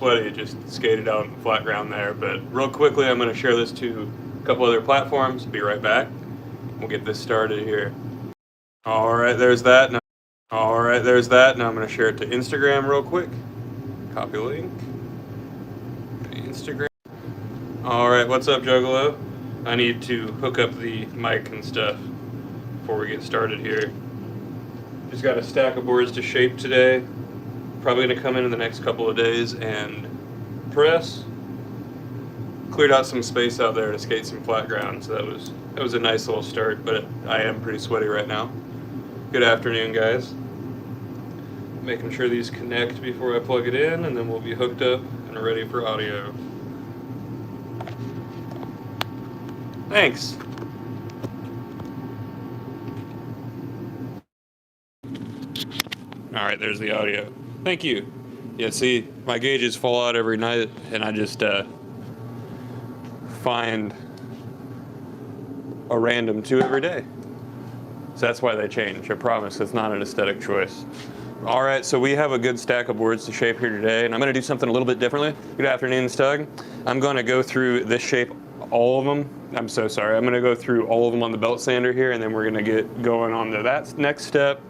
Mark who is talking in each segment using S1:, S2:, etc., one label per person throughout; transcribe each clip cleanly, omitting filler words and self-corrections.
S1: sweaty, just skated out on the flat ground there. But real quickly, I'm going to share this to a couple other platforms. Be right back. We'll get this started here. All right, there's that. Now I'm going to share it to Instagram real quick. Copy link. Instagram. All right, what's up, Juggalo? I need to hook up the mic and stuff before we get started here. Just got a stack of boards to shape today. Probably going to come in the next couple of days and press. Cleared out some space out there to skate some flat ground, so that was a nice little start, but I am pretty sweaty right now. Good afternoon, guys. Making sure these connect before I plug it in, and then we'll be hooked up and ready for audio. Thanks. All right, there's the audio. Thank you. Yeah, see, my gauges fall out every night, and I just find a random 2 every day. So that's why they change. I promise it's not an aesthetic choice. All right, so we have a good stack of boards to shape here today, and I'm going to do something a little bit differently. Good afternoon, Stug. I'm going to go through this shape, all of them. I'm so sorry. I'm going to go through all of them on the belt sander here, and then we're going to get going on to that next step.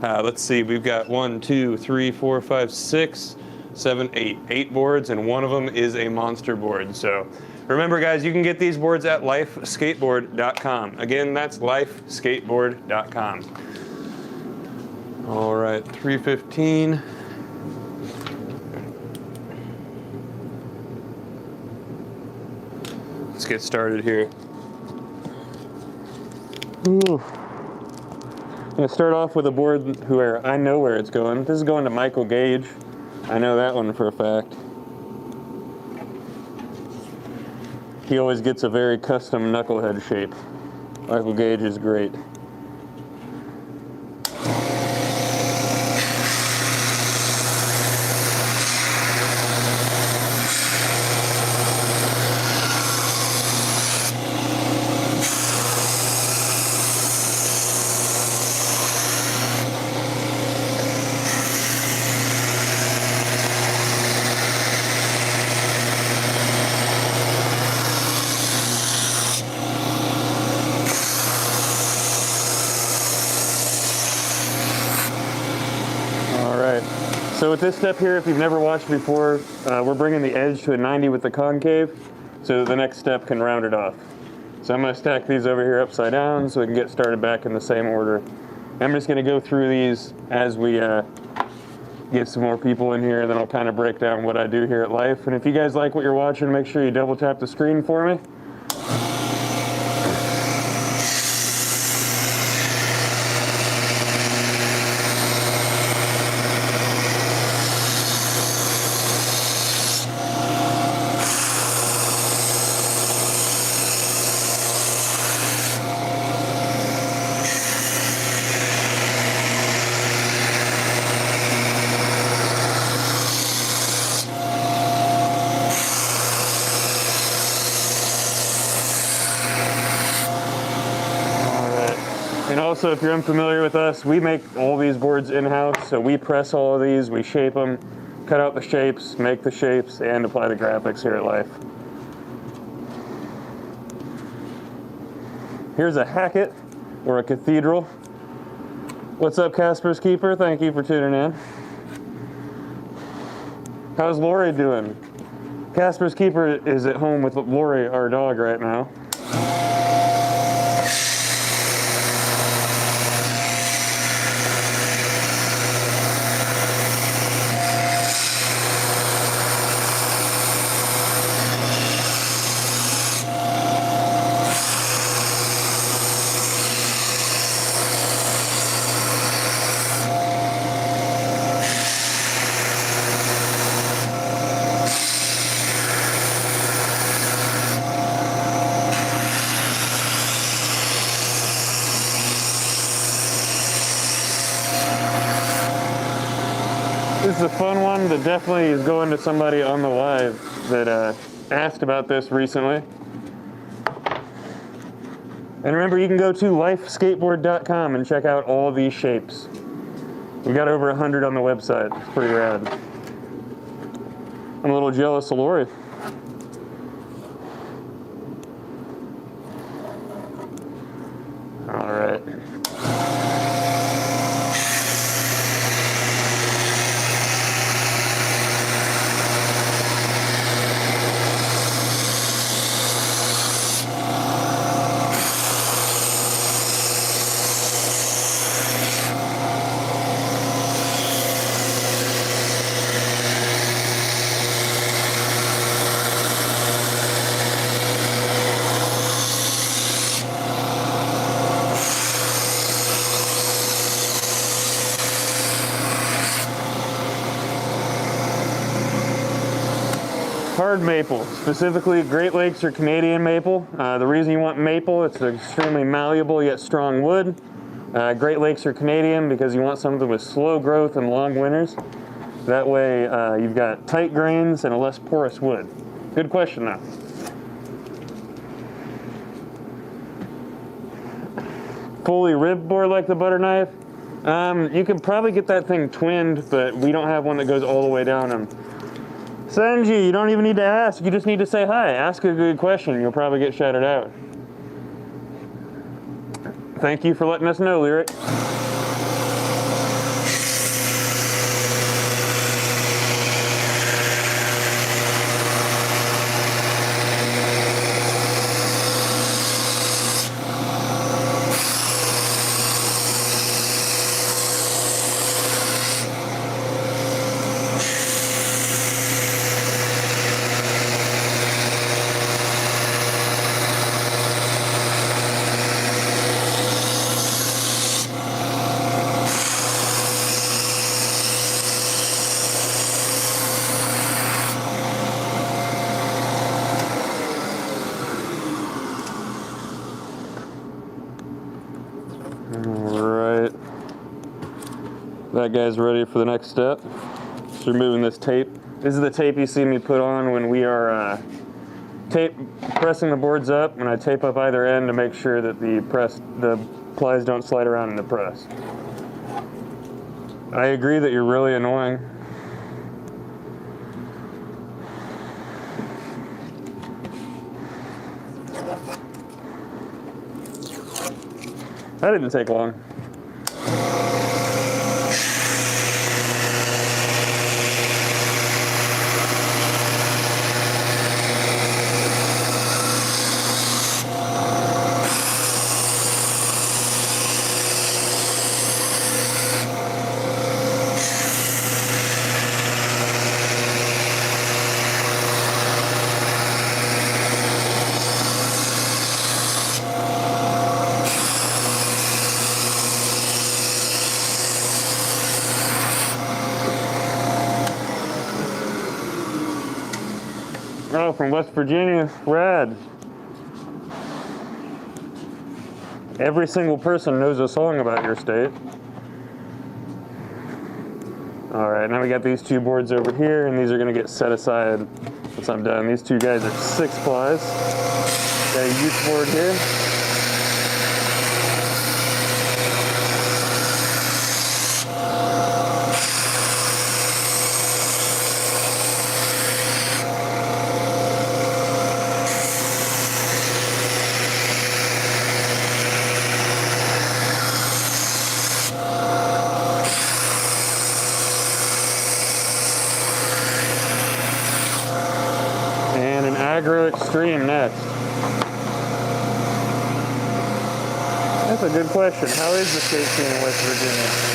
S1: Let's see, we've got 1, 2, 3, 4, 5, 6, 7, 8. 8 boards, and one of them is a monster board. So remember, guys, you can get these boards at lifeskateboard.com. Again, that's lifeskateboard.com. All right, 315. Let's get started here. Ooh. I'm going to start off with a board where I know where it's going. This is going to Michael Gage. I know that one for a fact. He always gets a very custom knucklehead shape. Michael Gage is great. So with this step here, if you've never watched before, we're bringing the edge to a 90 with the concave, so the next step can round it off. So I'm going to stack these over here upside down so we can get started back in the same order. I'm just going to go through these as we get some more people in here, and then I'll kind of break down what I do here at Life. And if you guys like what you're watching, make sure you double tap the screen for me. And also, if you're unfamiliar with us, we make all these boards in-house, so we press all of these, we shape them, cut out the shapes, make the shapes, and apply the graphics here at Life. Here's a Hackett, or a Cathedral. What's up, Casper's Keeper? Thank you for tuning in. How's Lori doing? Casper's Keeper is at home with Lori, our dog, right now. This is a fun one that definitely is going to somebody on the live that asked about this recently. And remember, you can go to lifeskateboard.com and check out all these shapes. We've got over 100 on the website. It's pretty rad. I'm a little jealous of Lori. All right. Hard maple, specifically Great Lakes or Canadian maple. The reason you want maple, it's an extremely malleable yet strong wood. Great Lakes or Canadian because you want something with slow growth and long winters. That way you've got tight grains and a less porous wood. Good question though. Fully ribbed board like the butter knife. You could probably get that thing twinned, but we don't have one that goes all the way down them. Sanji, you don't even need to ask. You just need to say hi. Ask a good question. You'll probably get shouted out. Thank you for letting us know, Lyric. Alright, that guy's ready for the next step. Just removing this tape. This is the tape you see me put on when we are pressing the boards up, and I tape up either end to make sure that the plies don't slide around in the press. I agree that you're really annoying. That didn't take long. Oh, from West Virginia, rad. Every single person knows a song about your state. All right, now we got these two boards over here, and these are gonna get set aside once I'm done. These two guys are 6 plies. Got a youth board here. Agro Extreme next. That's a good question. How is the skate scene in West Virginia?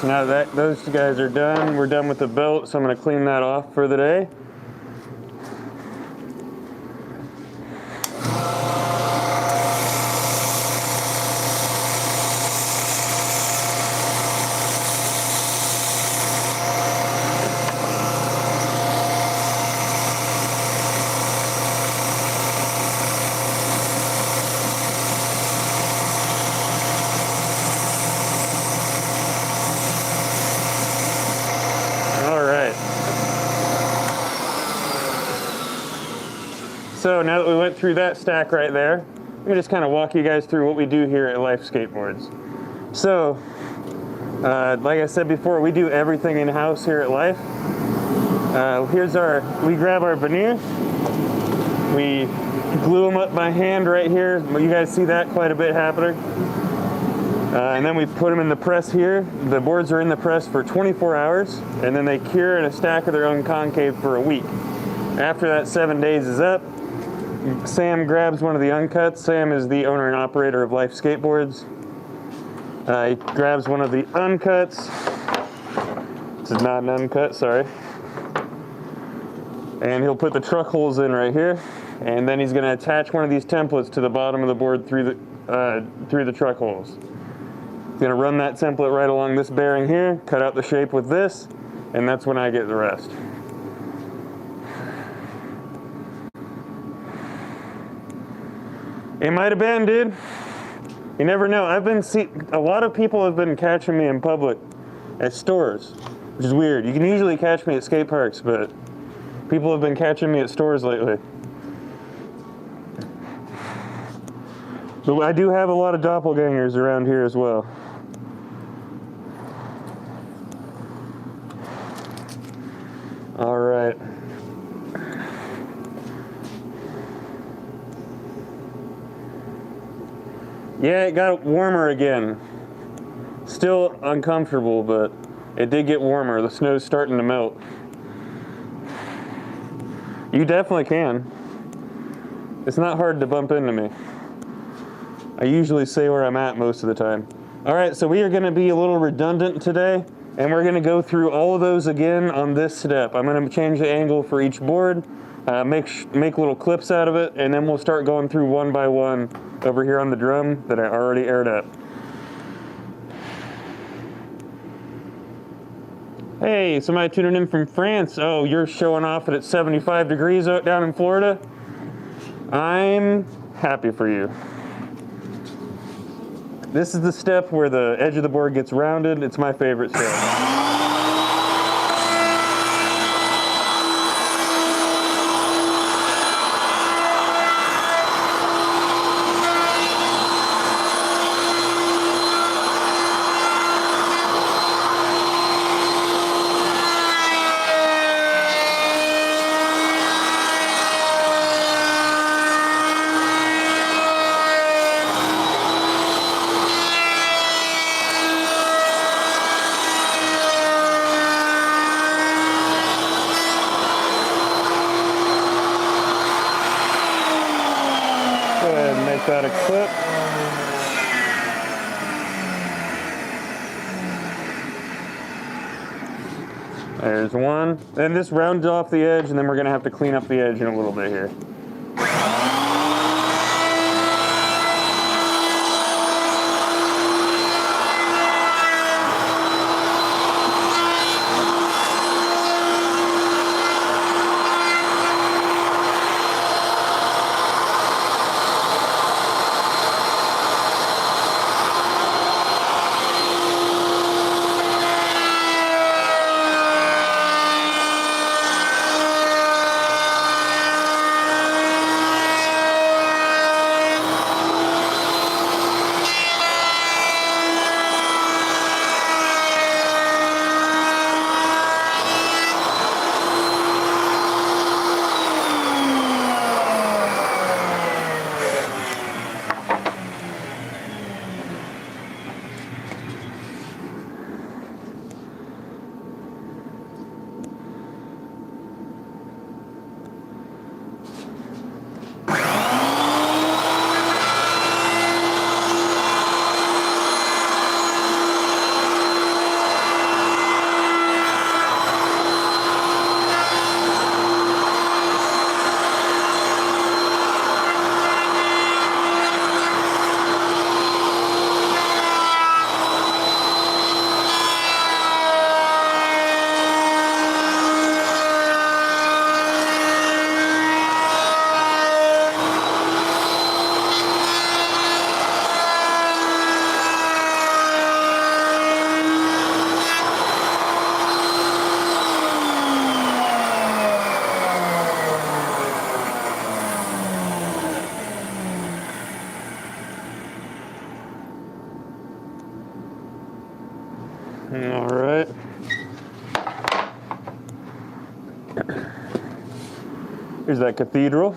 S1: So now that those two guys are done, we're done with the belt, so I'm going to clean that off for the day. So now that we went through that stack right there, let me just kind of walk you guys through what we do here at Life Skateboards. So, like I said before, we do everything in-house here at Life. We grab our veneers, we glue them up by hand right here. You guys see that quite a bit happening. And then we put them in the press here. The boards are in the press for 24 hours, and then they cure in a stack of their own concave for a week. After that 7 days is up, Sam grabs one of the uncuts. Sam is the owner and operator of Life Skateboards. He grabs one of the uncuts. This is not an uncut, sorry. And he'll put the truck holes in right here, and then he's going to attach one of these templates to the bottom of the board through the truck holes. He's going to run that template right along this bearing here, cut out the shape with this, and that's when I get the rest. It might have been, dude. You never know. A lot of people have been catching me in public at stores, which is weird. You can usually catch me at skate parks, but people have been catching me at stores lately. But I do have a lot of doppelgangers around here as well. All right. Yeah, it got warmer again. Still uncomfortable, but it did get warmer. The snow's starting to melt. You definitely can. It's not hard to bump into me. I usually say where I'm at most of the time. All right, so we are gonna be a little redundant today, and we're gonna go through all of those again on this step. I'm gonna change the angle for each board, make little clips out of it, and then we'll start going through one by one over here on the drum that I already aired up. Hey, somebody tuning in from France. Oh, you're showing off that it's 75 degrees out down in Florida? I'm happy for you. This is the step where the edge of the board gets rounded. It's my favorite step. Got a clip. There's one. And this rounds off the edge, and then we're going to have to clean up the edge in a little bit here. All right. Here's that cathedral.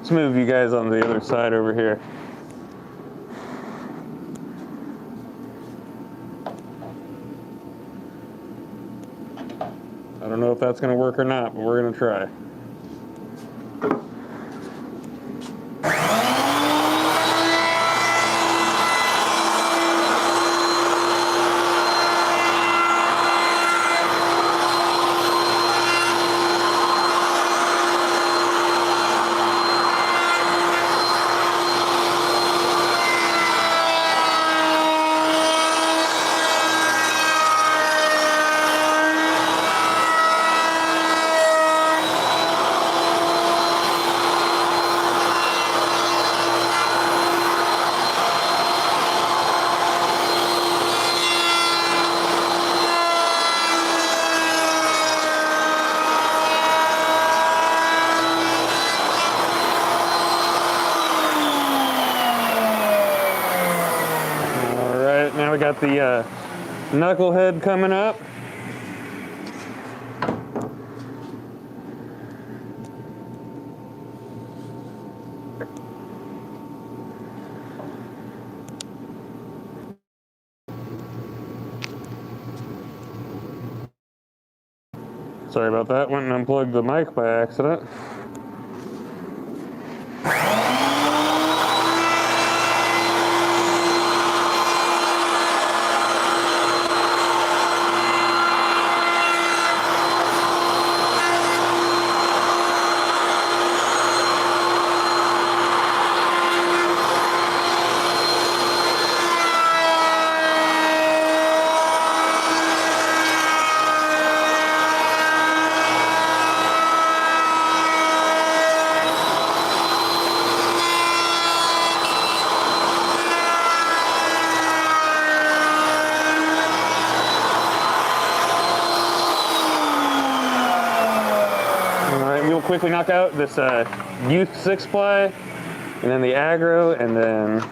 S1: Let's move you guys on the other side over here. I don't know if that's going to work or not, but we're going to try. Now we got the knucklehead coming up. Sorry about that, went and unplugged the mic by accident. Quickly knock out this youth 6-ply, and then the aggro, and then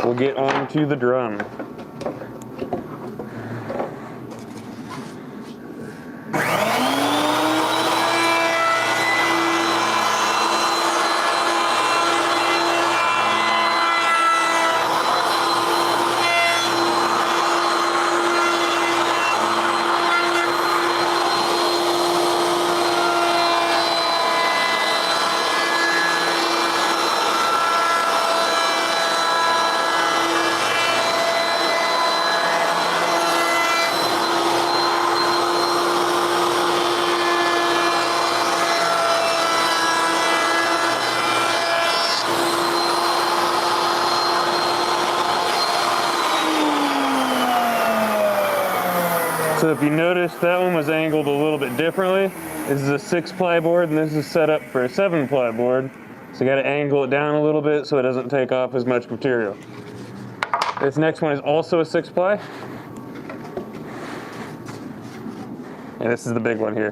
S1: we'll get on to the drum. So if you notice, that one was angled a little bit differently. This is a 6-ply board, and this is set up for a 7-ply board. So you got to angle it down a little bit so it doesn't take off as much material. This next one is also a 6-ply. And this is the big one here.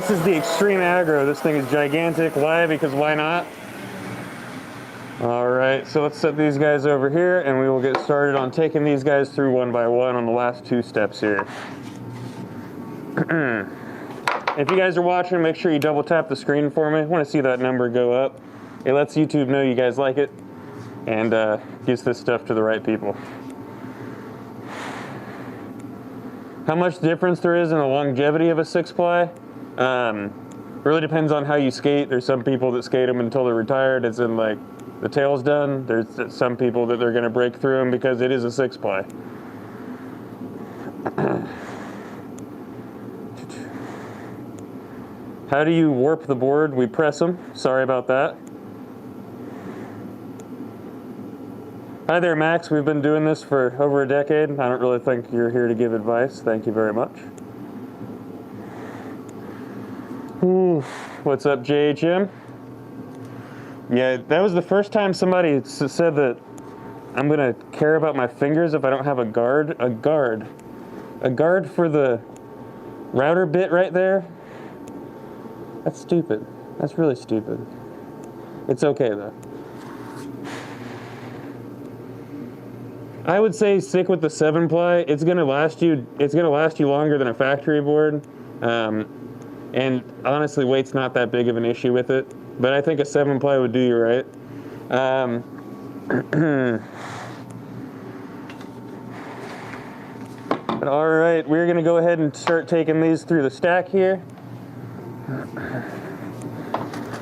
S1: this is the extreme aggro. This thing is gigantic. Why? Because why not? All right, so let's set these guys over here and we will get started on taking these guys through one by one on the last 2 steps here. If you guys are watching, make sure you double tap the screen for me. I want to see that number go up. It lets YouTube know you guys like it and gets this stuff to the right people. How much difference there is in the longevity of a 6-ply? Really depends on how you skate. There's some people that skate them until they're retired, as in like the tail's done. There's some people that they're gonna break through them because it is a 6-ply. How do you warp the board? We press them. Sorry about that. Hi there, Max. We've been doing this for over a decade. I don't really think you're here to give advice. Thank you very much. Ooh, what's up, JHM? Yeah, that was the first time somebody said that I'm gonna care about my fingers if I don't have a guard. A guard for the router bit right there? That's stupid. That's really stupid. It's okay though. I would say stick with the 7-ply. It's gonna last you longer than a factory board. And honestly, weight's not that big of an issue with it. But I think a 7-ply would do you right. All right, we're gonna go ahead and start taking these through the stack here.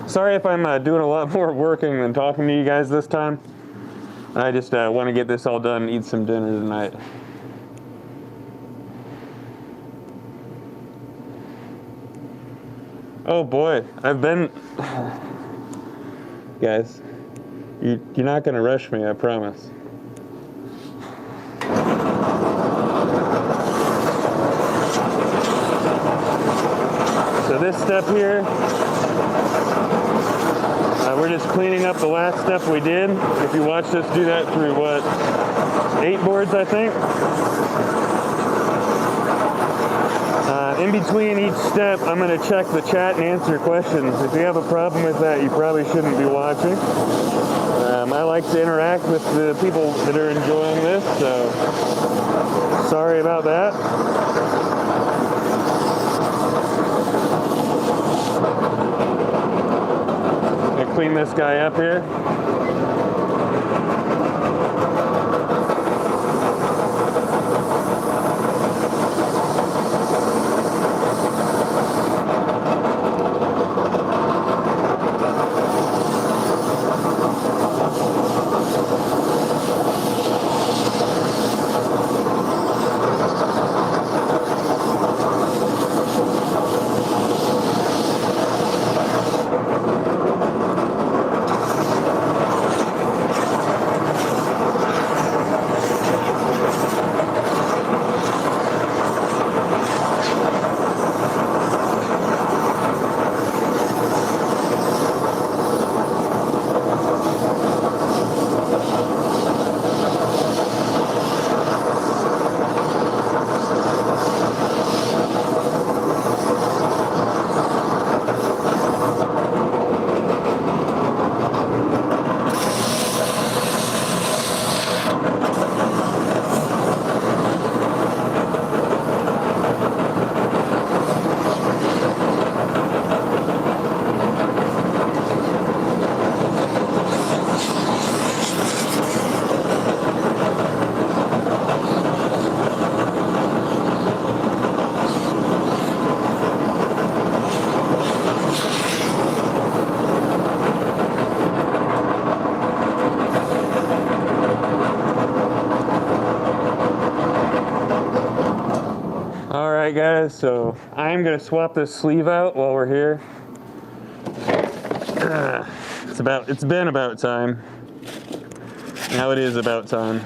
S1: Sorry if I'm doing a lot more working than talking to you guys this time. I just want to get this all done and eat some dinner tonight. Oh boy, I've been... Guys, you're not going to rush me, I promise. So this step here, we're just cleaning up the last step we did. If you watched us do that through, what, 8 boards, I think? In between each step, I'm going to check the chat and answer questions. If you have a problem with that, you probably shouldn't be watching. I like to interact with the people that are enjoying this, so sorry about that. Clean this guy up here. Alright guys, so I'm going to swap this sleeve out while we're here. It's been about time. Now it is about time.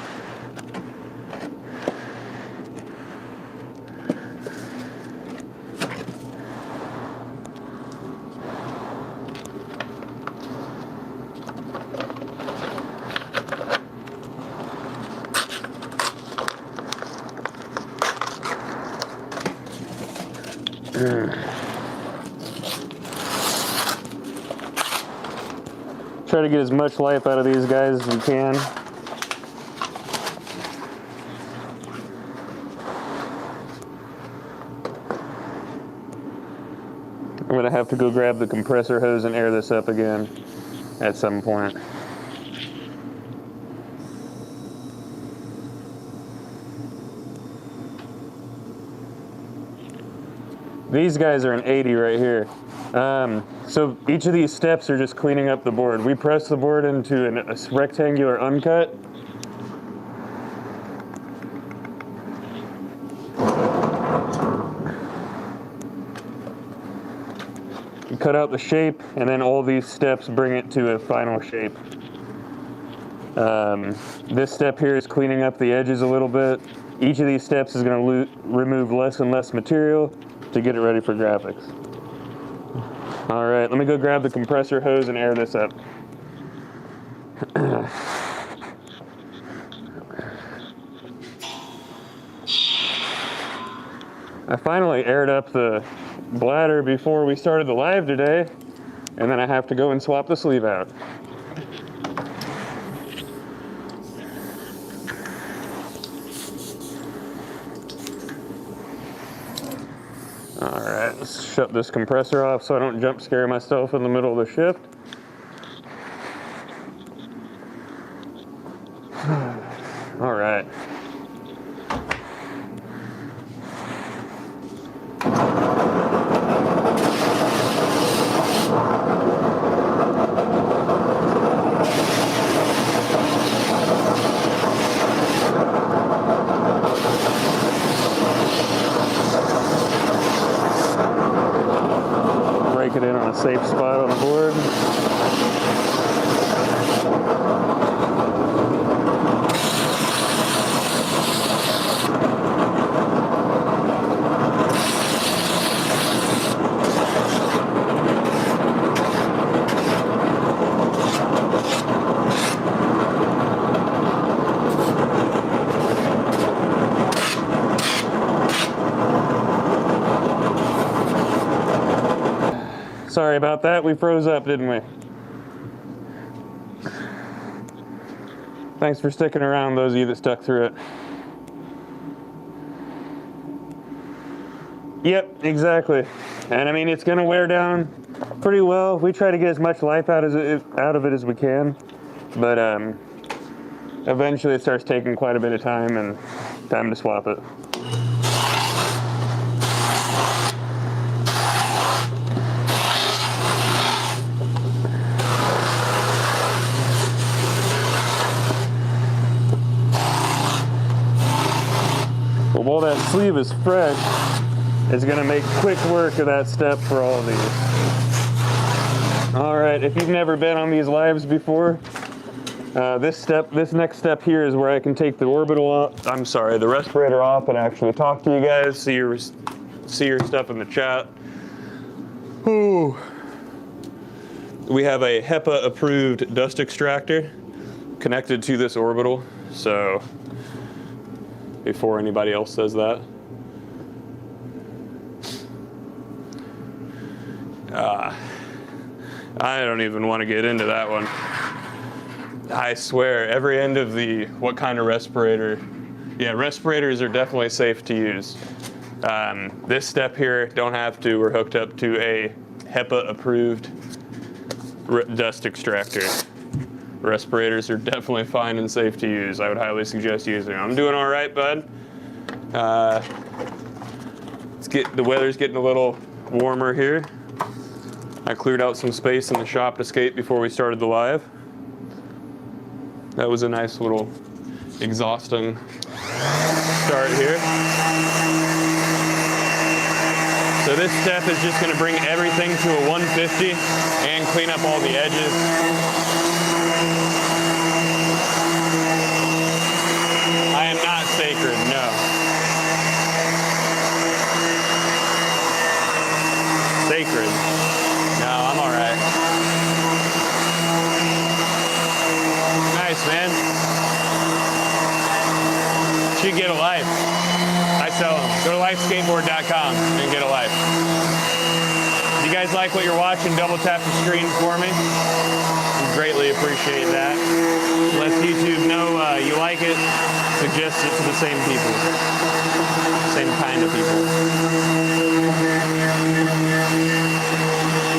S1: Try to get as much life out of these guys as we can. I'm gonna have to go grab the compressor hose and air this up again at some point. These guys are an 80 right here. So each of these steps are just cleaning up the board. We press the board into a rectangular uncut. Cut out the shape, and then all these steps bring it to a final shape. This step here is cleaning up the edges a little bit. Each of these steps is going to remove less and less material to get it ready for graphics. All right, let me go grab the compressor hose and air this up. I finally aired up the bladder before we started the live today, and then I have to go and swap the sleeve out. All right, let's shut this compressor off so I don't jump scare myself in the middle of the shift. All right. Break it in on a safe spot on the board. Sorry about that, we froze up, didn't we? Thanks for sticking around, those of you that stuck through it. Yep, exactly. And I mean, it's gonna wear down pretty well. We try to get as much life out of it as we can, but eventually it starts taking quite a bit of time, and time to swap it. But while that sleeve is fresh, it's gonna make quick work of that step for all of these. All right, if you've never been on these lives before, this next step here is where I can take the orbital off, the respirator off, and actually talk to you guys, see your stuff in the chat. Ooh. We have a HEPA approved dust extractor connected to this orbital, so before anybody else says that. I don't even want to get into that one. I swear, every end of what kind of respirator? Yeah, respirators are definitely safe to use. This step here, don't have to. We're hooked up to a HEPA approved dust extractor. Respirators are definitely fine and safe to use. I would highly suggest using them. I'm doing all right, bud. The weather's getting a little warmer here. I cleared out some space in the shop to skate before we started the live. That was a nice little exhausting start here. So this step is just going to bring everything to a 150 and clean up all the edges. I am not sacred, no. Sacred. No, I'm all right. Nice, man. Should get a life. I sell them. Go to lifeskateboard.com and get a life. If you guys like like what you're watching, double tap the screen for me. We greatly appreciate that. Lets YouTube know you like it, suggest it to the same people, same kind of people.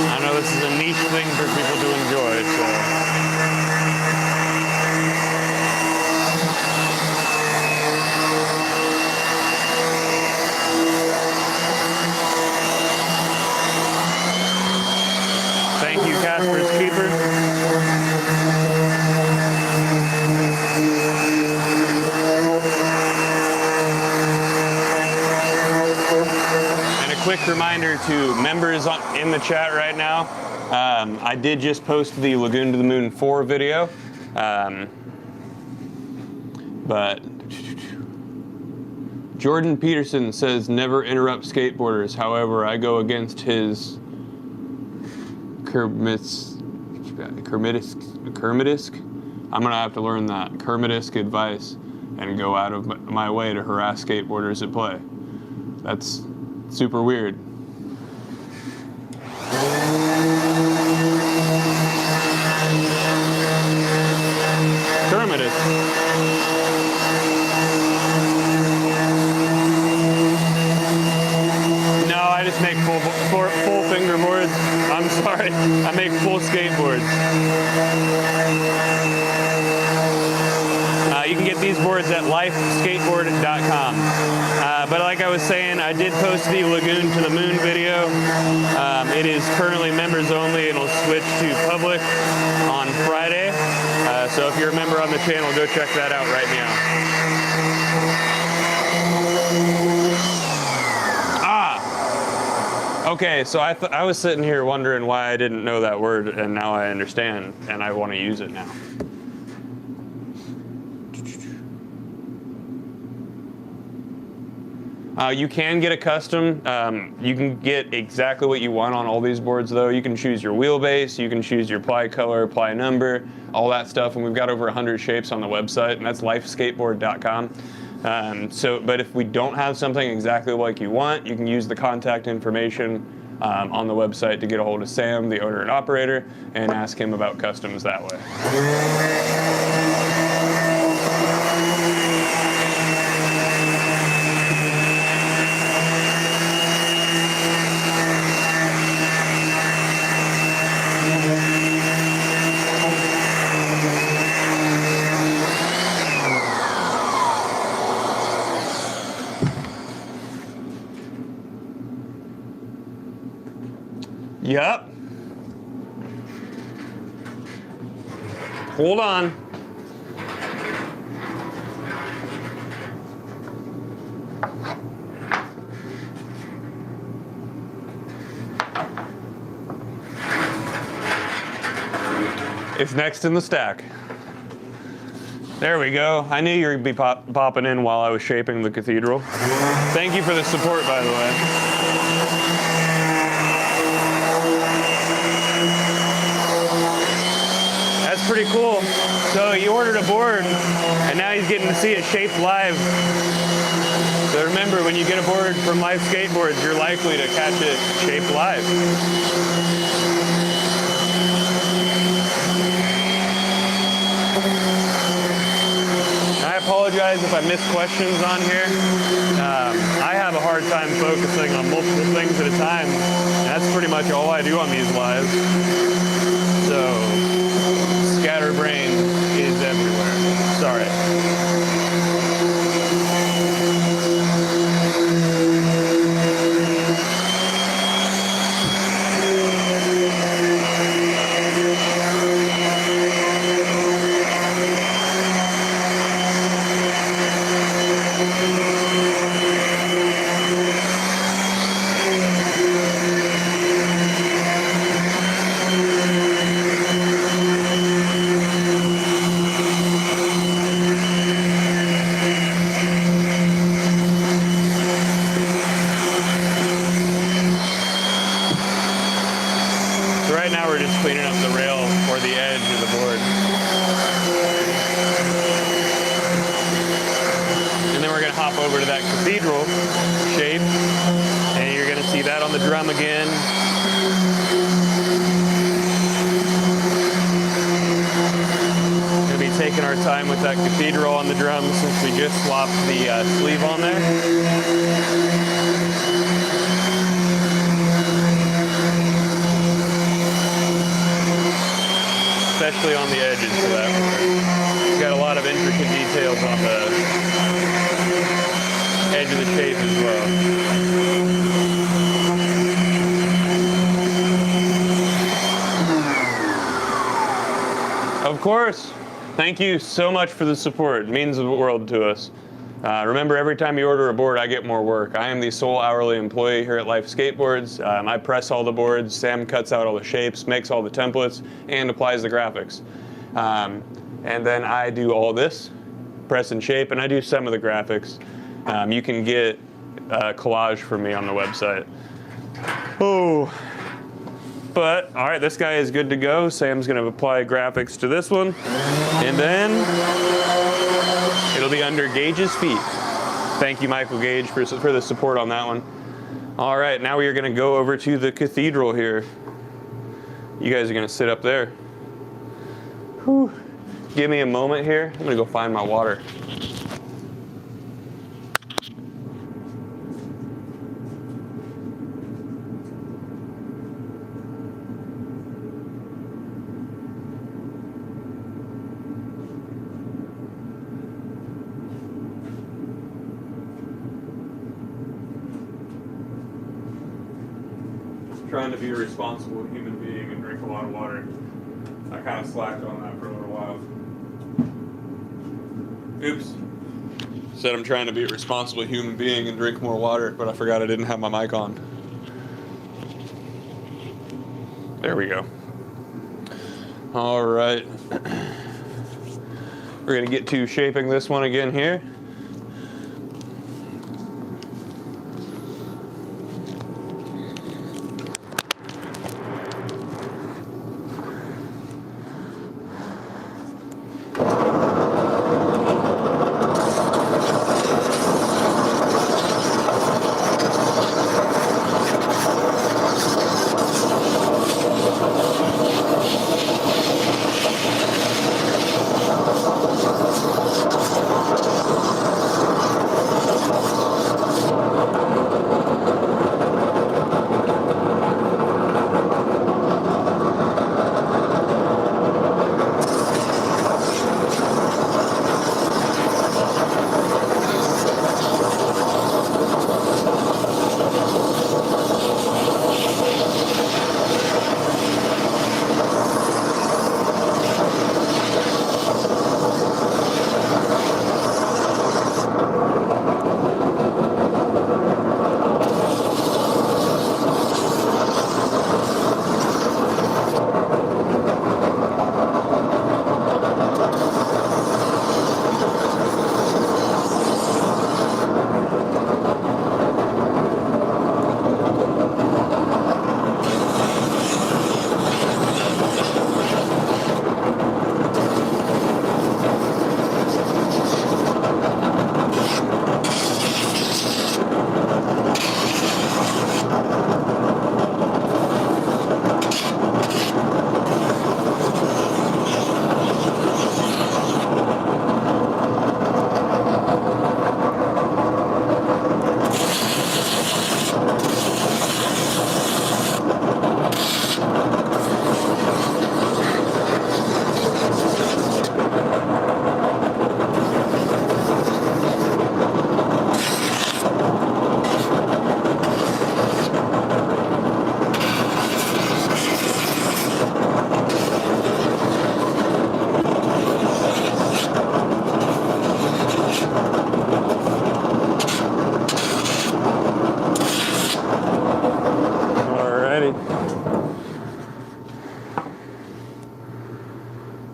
S1: I know this is a niche thing for people to enjoy, so. Thank you, Casper's Keeper. And a quick reminder to members in the chat right now, I did just post the Lagoon to the Moon 4 video, but Jordan Peterson says never interrupt skateboarders. However, I go against his Kermitisk. I'm gonna have to learn that Kermitisk advice and go out of my way to harass skateboarders at play. That's super weird. Kermitisk. No, I just make full finger boards. I'm sorry, I make full skateboards. You can get these boards at lifeskateboard.com. But like I was saying, I did post the Lagoon to the Moon video. It is currently members only. It'll switch to public on Friday. So if you're a member on the channel, go check that out right now. Okay, so I was sitting here wondering why I didn't know that word, and now I understand, and I want to use it now. You can get a custom. You can get exactly what you want on all these boards, though. You can choose your wheelbase, you can choose your ply color, ply number, all that stuff, and we've got over 100 shapes on the website, and that's lifeskateboard.com. But if we don't have something exactly like you want, you can use the contact information on the website to get a hold of Sam, the owner and operator, and ask him about customs that way. Yep. Hold on. It's next in the stack. There we go. I knew you would be popping in while I was shaping the cathedral. Thank you for the support, by the way. That's pretty cool. So he ordered a board, and now he's getting to see it shaped live. So remember, when you get a board from Life Skateboards, you're likely to catch it shaped live. I apologize if I miss questions on here. I have a hard time focusing on multiple things at a time. That's pretty much all I do on these lives. So, scatterbrain is everywhere. Sorry. Over to that cathedral shape, and you're going to see that on the drum again. Gonna be taking our time with that cathedral on the drums since we just swapped the sleeve on there. Especially on the edges of that. It's got a lot of intricate details on the edge of the shape as well. Of course. Thank you so much for the support. It means the world to us. Remember, every time you order a board, I get more work. I am the sole hourly employee here at Life Skateboards. I press all the boards, Sam cuts out all the shapes, makes all the templates, and applies the graphics. And then I do all this, press and shape, and I do some of the graphics. You can get a collage from me on the website. Oh, but all right, this guy is good to go. Sam's gonna apply graphics to this one, and then it'll be under Gage's feet. Thank you, Michael Gage, for the support on that one. All right, now we are gonna go over to the cathedral here. You guys are gonna sit up there. Whew. Give me a moment here. I'm gonna go find my water. Trying to be a responsible human being and drink a lot of water. I kind of slacked on that for a little while. Oops. Said I'm trying to be a responsible human being and drink more water, but I forgot I didn't have my mic on. There we go. All right. We're gonna get to shaping this one again here.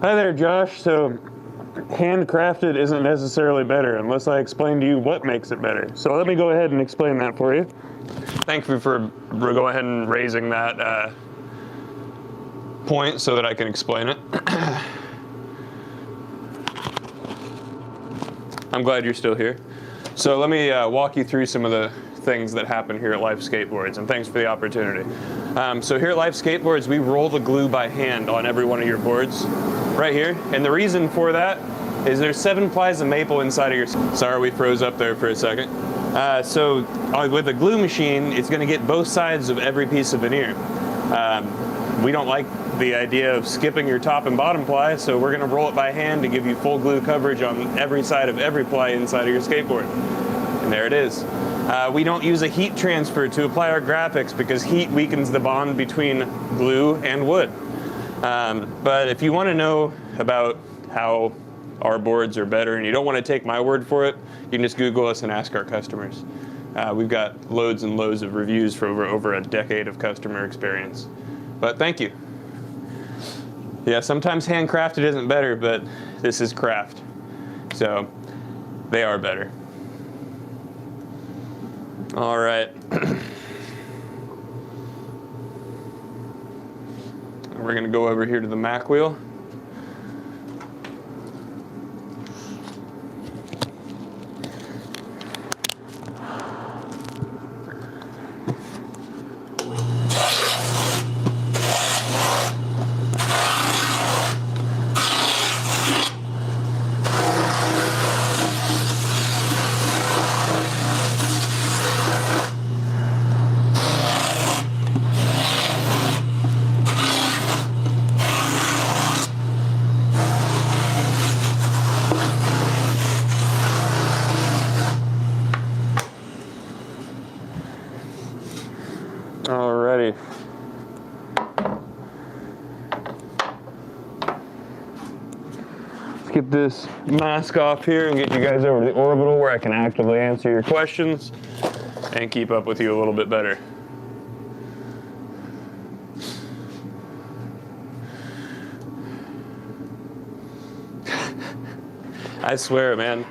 S2: Hi there, Josh. So, handcrafted isn't necessarily better unless I explain to you what makes it better. So let me go ahead and explain that for you.
S1: Thank you for going ahead and raising that point so that I can explain it. I'm glad you're still here. So let me walk you through some of the things that happen here at Life Skateboards, and thanks for the opportunity. So here at Life Skateboards, we roll the glue by hand on every one of your boards right here. And the reason for that is there's 7 plies of maple inside of your... Sorry, we froze up there for a second. So with a glue machine, it's going to get both sides of every piece of veneer. We don't like the idea of skipping your top and bottom ply, so we're going to roll it by hand to give you full glue coverage on every side of every ply inside of your skateboard. And there it is. We don't use a heat transfer to apply our graphics because heat weakens the bond between glue and wood. But if you want to know about how our boards are better and you don't want to take my word for it, you can just Google us and ask our customers. We've got loads and loads of reviews for over a decade of customer experience. But thank you. Yeah, sometimes handcrafted isn't better, but this is craft. So they are better. All right. We're gonna go over here to the Mac wheel. Alrighty. Let's get this mask off here and get you guys over to the Orbital where I can actively answer your questions and keep up with you a little bit better. I swear, man.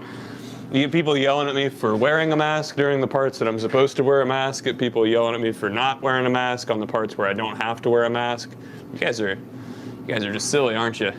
S1: You get people yelling at me for wearing a mask during the parts that I'm supposed to wear a mask. Get people yelling at me for not wearing a mask on the parts where I don't have to wear a mask. You guys are just silly, aren't you?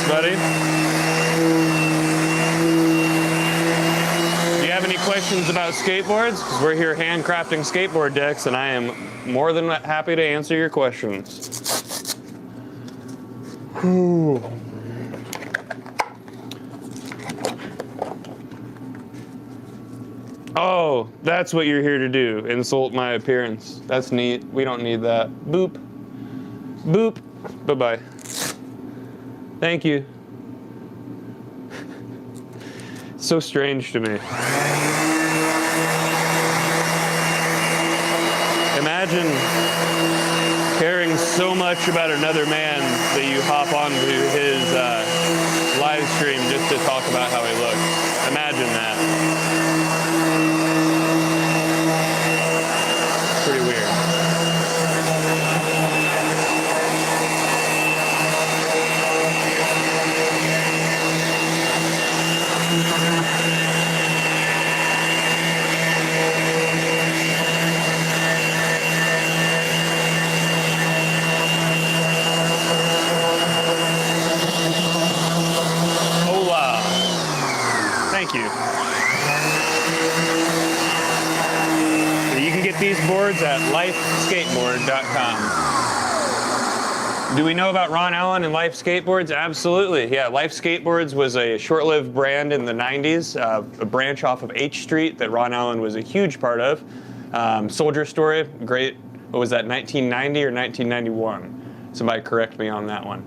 S1: Buddy. Do you have any questions about skateboards? Because we're here handcrafting skateboard decks, and I am more than happy to answer your questions. Oh, that's what you're here to do. Insult my appearance. That's neat. We don't need that. Boop. Boop. Bye-bye. Thank you. So strange to me. Imagine caring so much about another man that you hop onto his live stream just to talk about how he looks. Imagine that. Pretty weird. Thank you. You can get these boards at lifeskateboard.com. Do we know about Ron Allen and Life Skateboards? Absolutely. Yeah, Life Skateboards was a short-lived brand in the 90s, a branch off of H Street that Ron Allen was a huge part of. Soldier Story, great, what was that, 1990 or 1991? Somebody correct me on that one.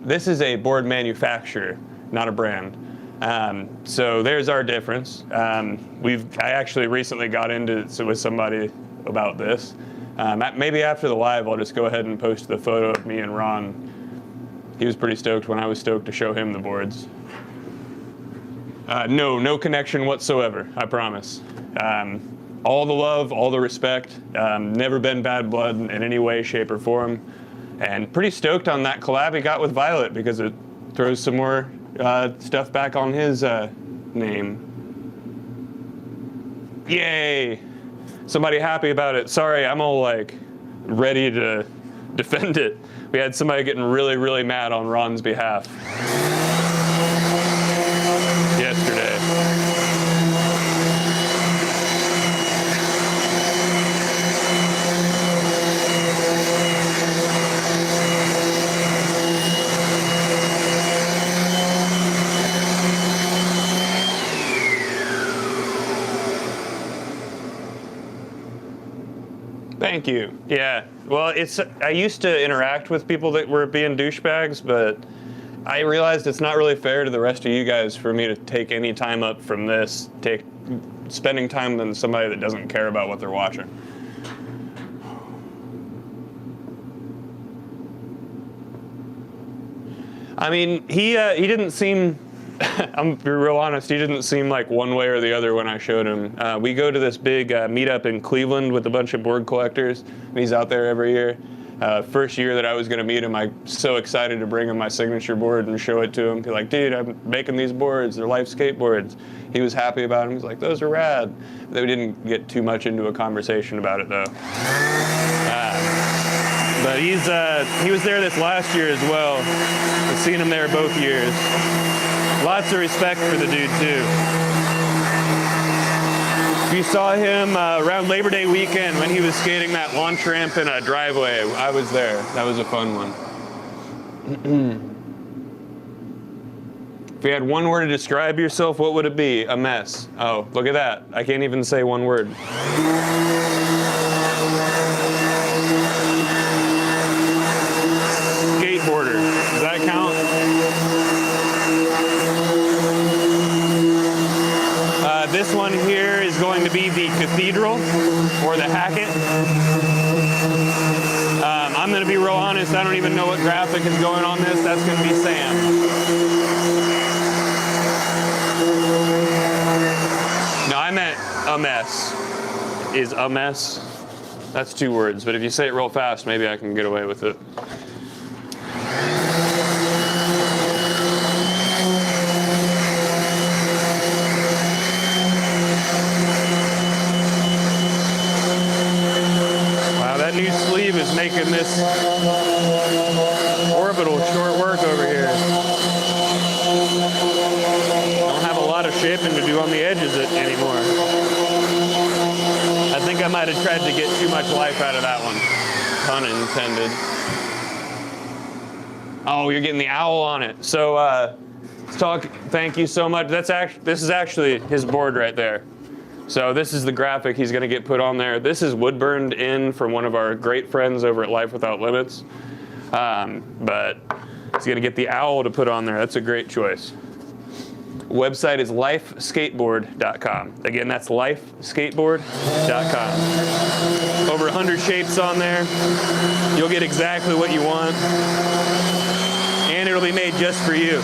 S1: This is a board manufacturer, not a brand. So there's our difference. I actually recently got into it with somebody about this. Maybe after the live, I'll just go ahead and post the photo of me and Ron. He was pretty stoked when I was stoked to show him the boards. No connection whatsoever, I promise. all the love, all the respect. Never been bad blood in any way, shape, or form. And pretty stoked on that collab he got with Violet because it throws some more stuff back on his name. Yay! Somebody happy about it. Sorry, I'm all like ready to defend it. We had somebody getting really, really mad on Ron's behalf yesterday. Thank you. Yeah. Well, I used to interact with people that were being douchebags, but I realized it's not really fair to the rest of you guys for me to take any time up from this, spending time with somebody that doesn't care about what they're watching. I mean, he didn't seem, I'm be real honest, he didn't seem like one way or the other when I showed him. We go to this big meetup in Cleveland with a bunch of board collectors, and he's out there every year. First year that I was going to meet him, I'm so excited to bring him my signature board and show it to him. He's like, dude, I'm making these boards. They're Life Skateboards. He was happy about them. He's like, those are rad. We didn't get too much into a conversation about it, though. But he was there this last year as well. I've seen him there both years. Lots of respect for the dude, too. You saw him around Labor Day weekend when he was skating that launch ramp in a driveway. I was there. That was a fun one. If you had one word to describe yourself, what would it be? A mess. Oh, look at that. I can't even say one word. Skateboarder. Does that count? This one here is going to be the Cathedral, or the Hackett. I'm going to be real honest, I don't even know what graphic is going on this. That's going to be Sam. No, I meant a mess. Is a mess? That's 2 words, but if you say it real fast, maybe I can get away with it. New sleeve is making this Orbital short work over here. Don't have a lot of shaping to do on the edges anymore. I think I might have tried to get too much life out of that one. Pun intended. Oh, you're getting the owl on it. So thank you so much. This is actually his board right there. So this is the graphic he's going to get put on there. This is wood burned in from one of our great friends over at Life Without Limits. But he's going to get the owl to put on there. That's a great choice. Website is lifeskateboard.com. Again, that's lifeskateboard.com. Over 100 shapes on there. You'll get exactly what you want. And it'll be made just for you.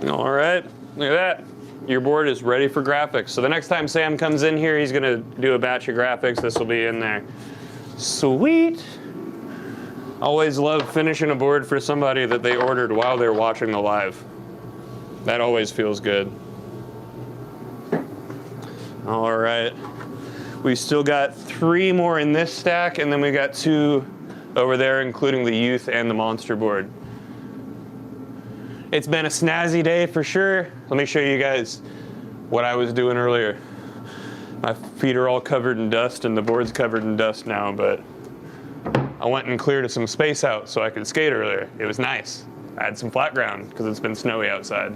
S1: All right, look at that. Your board is ready for graphics. So the next time Sam comes in here, he's gonna do a batch of graphics. This will be in there. Sweet. Always love finishing a board for somebody that they ordered while they're watching the live. That always feels good. All right. We still got 3 more in this stack, and then we got 2 over there, including the youth and the monster board. It's been a snazzy day for sure. Let me show you guys what I was doing earlier. My feet are all covered in dust and the board's covered in dust now, but I went and cleared some space out so I could skate earlier. It was nice. I had some flat ground because it's been snowy outside.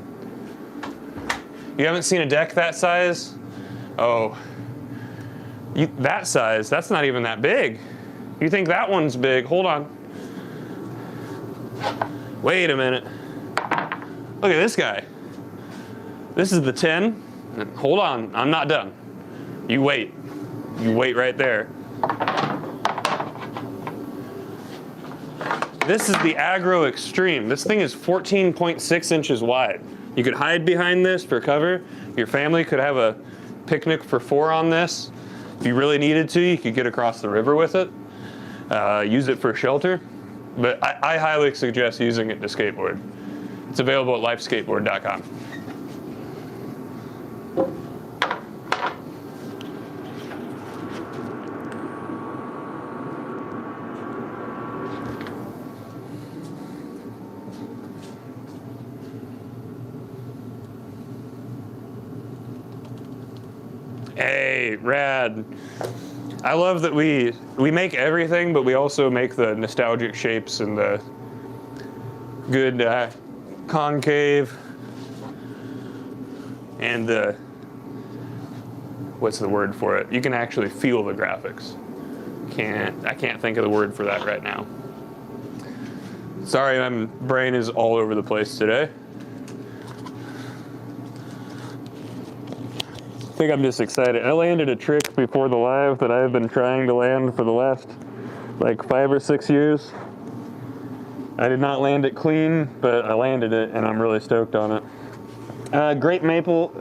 S1: You haven't seen a deck that size? Oh, that size, that's not even that big. You think that one's big? Hold on. Wait a minute. Look at this guy. This is the 10. Hold on, I'm not done. You wait. You wait right there. This is the Agro Extreme. This thing is 14.6 inches wide. You could hide behind this for cover. Your family could have a picnic for 4 on this. If you really needed to, you could get across the river with it. Use it for shelter. But I highly suggest using it to skateboard. It's available at lifeskateboard.com. Hey, rad. I love that we make everything, but we also make the nostalgic shapes and the good concave and the, what's the word for it? You can actually feel the graphics. I can't think of the word for that right now. Sorry, my brain is all over the place today. I think I'm just excited. I landed a trick before the live that I've been trying to land for the last like 5 or 6 years. I did not land it clean, but I landed it and I'm really stoked on it. Great maple,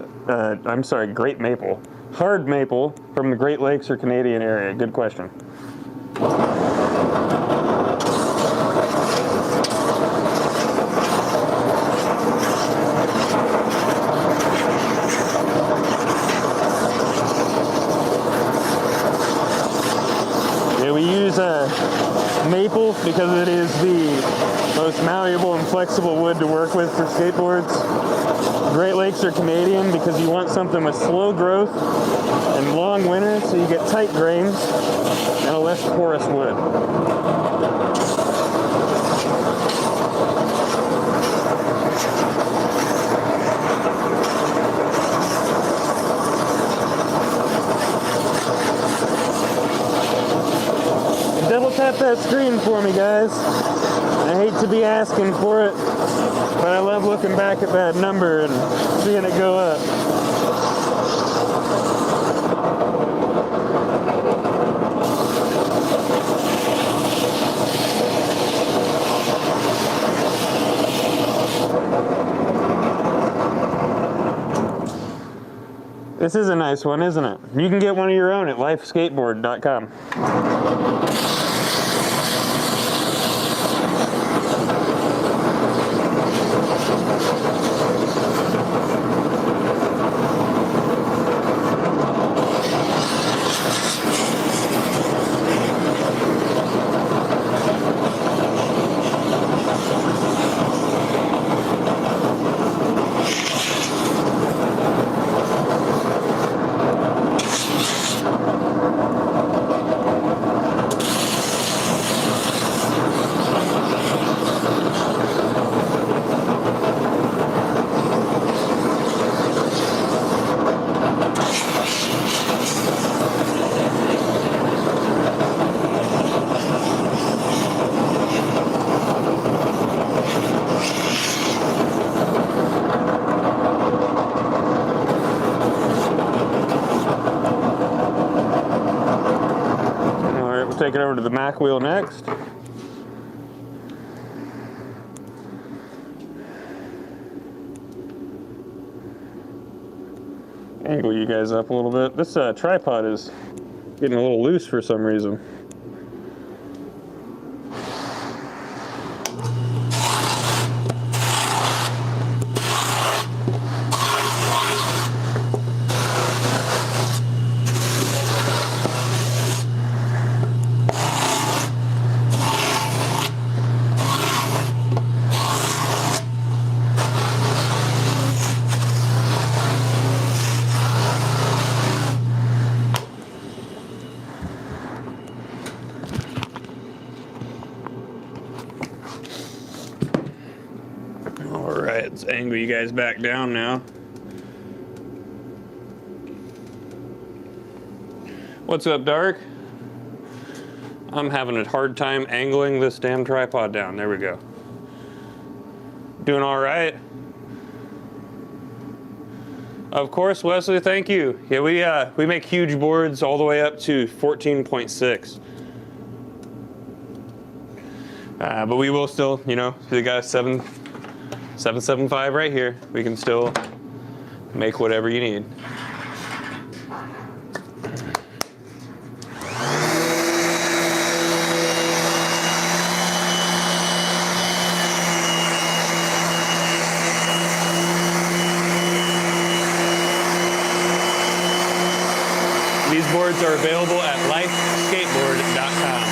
S1: hard maple from the Great Lakes or Canadian area. Good question. Maple because it is the most malleable and flexible wood to work with for skateboards. Great Lakes are Canadian because you want something with slow growth and long winters so you get tight grains and a less porous wood. Double tap that screen for me, guys. I hate to be asking for it, but I love looking back at that number and seeing it go up. This is a nice one, isn't it? You can get one of your own at lifeskateboard.com. Take it over to the Mac wheel next. Angle you guys up a little bit. This tripod is getting a little loose for some reason. Let's angle you guys back down now. What's up, Dark? I'm having a hard time angling this damn tripod down. There we go. Doing all right? Of course, Wesley, thank you. Yeah, we make huge boards all the way up to 14.6. But we will still, you know, we got a 775 right here. We can still make whatever you need. These boards are available at lifeskateboard.com.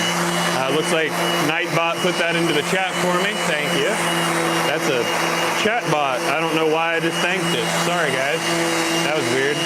S1: Looks like Nightbot put that into the chat for me. Thank you. That's a chat bot. I don't know why I just thanked it. Sorry, guys. That was weird.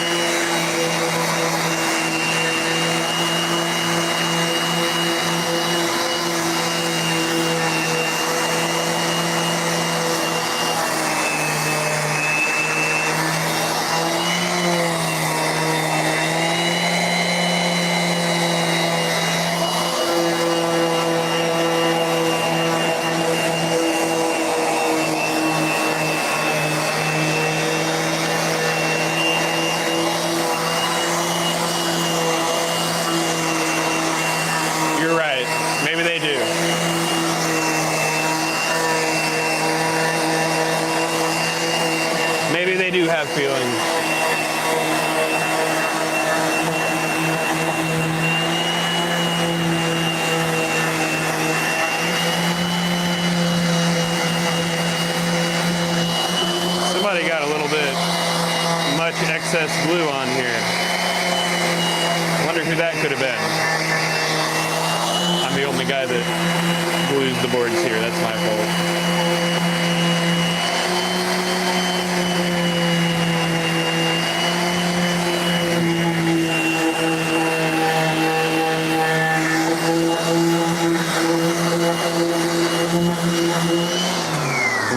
S1: Feelings. Somebody got a little bit much excess glue on here. I wonder who that could have been. I'm the only guy that glues the boards here. That's my fault.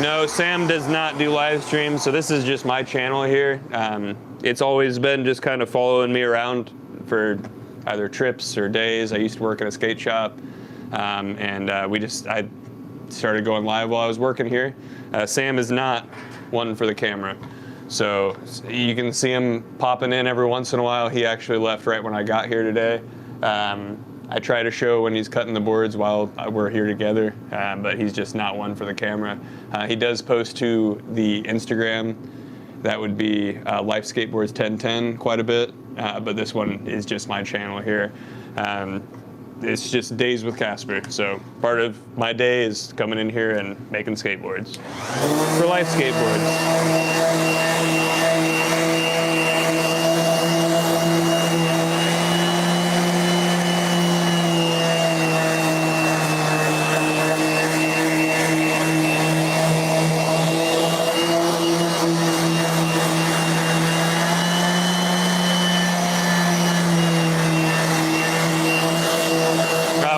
S1: No, Sam does not do live streams, so this is just my channel here. It's always been just kind of following me around for either trips or days. I used to work at a skate shop, and I started going live while I was working here. Sam is not one for the camera, so you can see him popping in every once in a while. He actually left right when I got here today. I try to show when he's cutting the boards while we're here together, but he's just not one for the camera. He does post to the Instagram. That would be Life Skateboards 1010 quite a bit, but this one is just my channel here. It's just days with Casper, so part of my day is coming in here and making skateboards for Life Skateboards.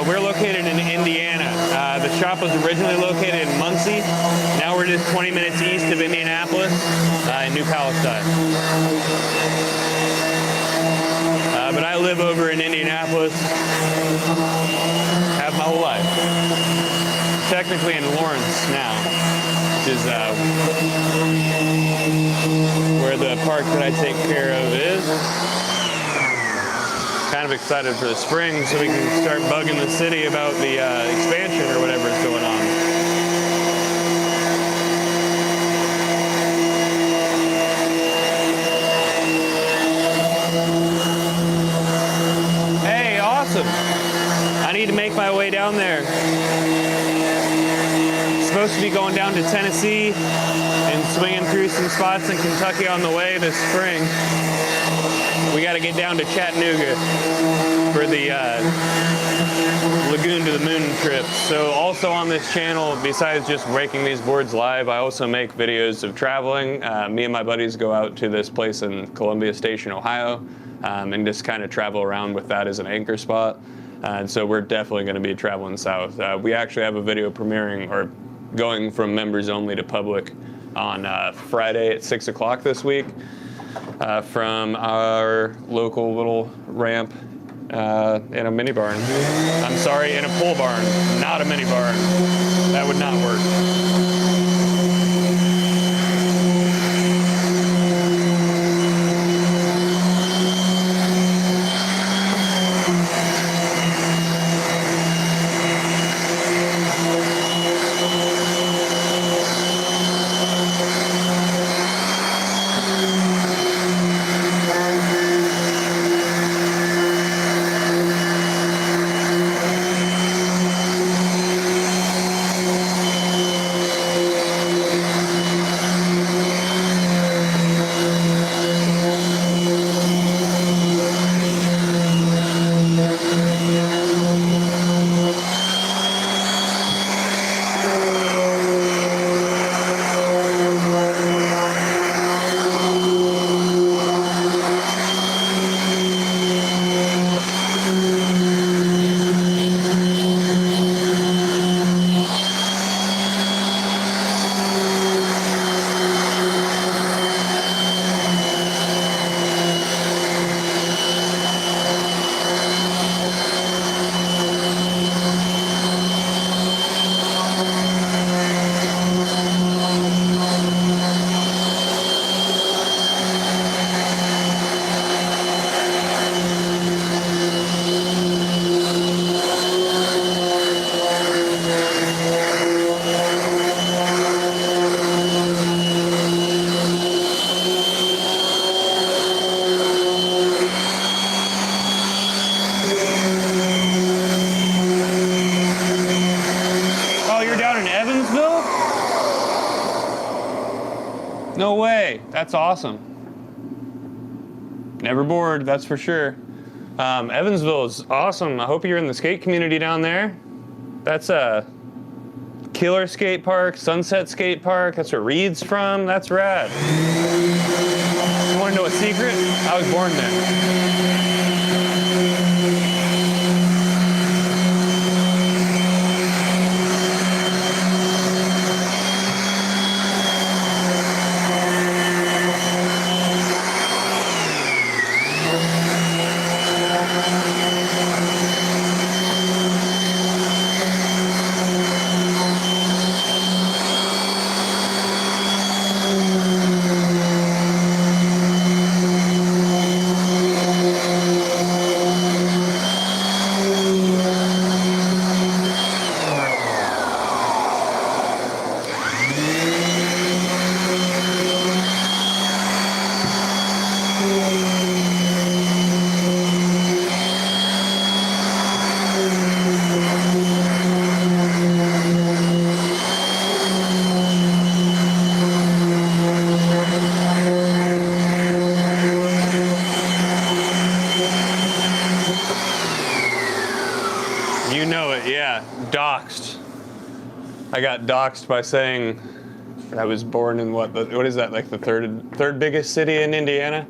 S1: We're located in Indiana. The shop was originally located in Muncie. Now we're just 20 minutes east of Indianapolis in New Palestine. But I live over in Indianapolis, have my whole life. Technically in Lawrence now, which is where the park that I take care of is. Kind of excited for the spring so we can start bugging the city about the expansion or whatever is going on. Hey, awesome. I need to make my way down there. Supposed to be going down to Tennessee and swinging through some spots in Kentucky on the way this spring. We got to get down to Chattanooga for the Lagoon to the Moon trip. So also on this channel, besides just breaking these boards live, I also make videos of traveling. Me and my buddies go out to this place in Columbia Station, Ohio, and just kind of travel around with that as an anchor spot. And so we're definitely going to be traveling south. We actually have a video premiering, or going from members only to public on Friday at 6 o'clock this week from our local little ramp in a mini barn. I'm sorry, in a pole barn, not a mini barn. That would not work. No way. That's awesome. Never bored, that's for sure. Evansville is awesome. I hope you're in the skate community down there. That's a killer skate park, Sunset Skate Park. That's where Reed's from. That's rad. You want to know a secret? I was born there. You know it, yeah. Doxed. I got doxed by saying I was born in what is that, like the third biggest city in Indiana?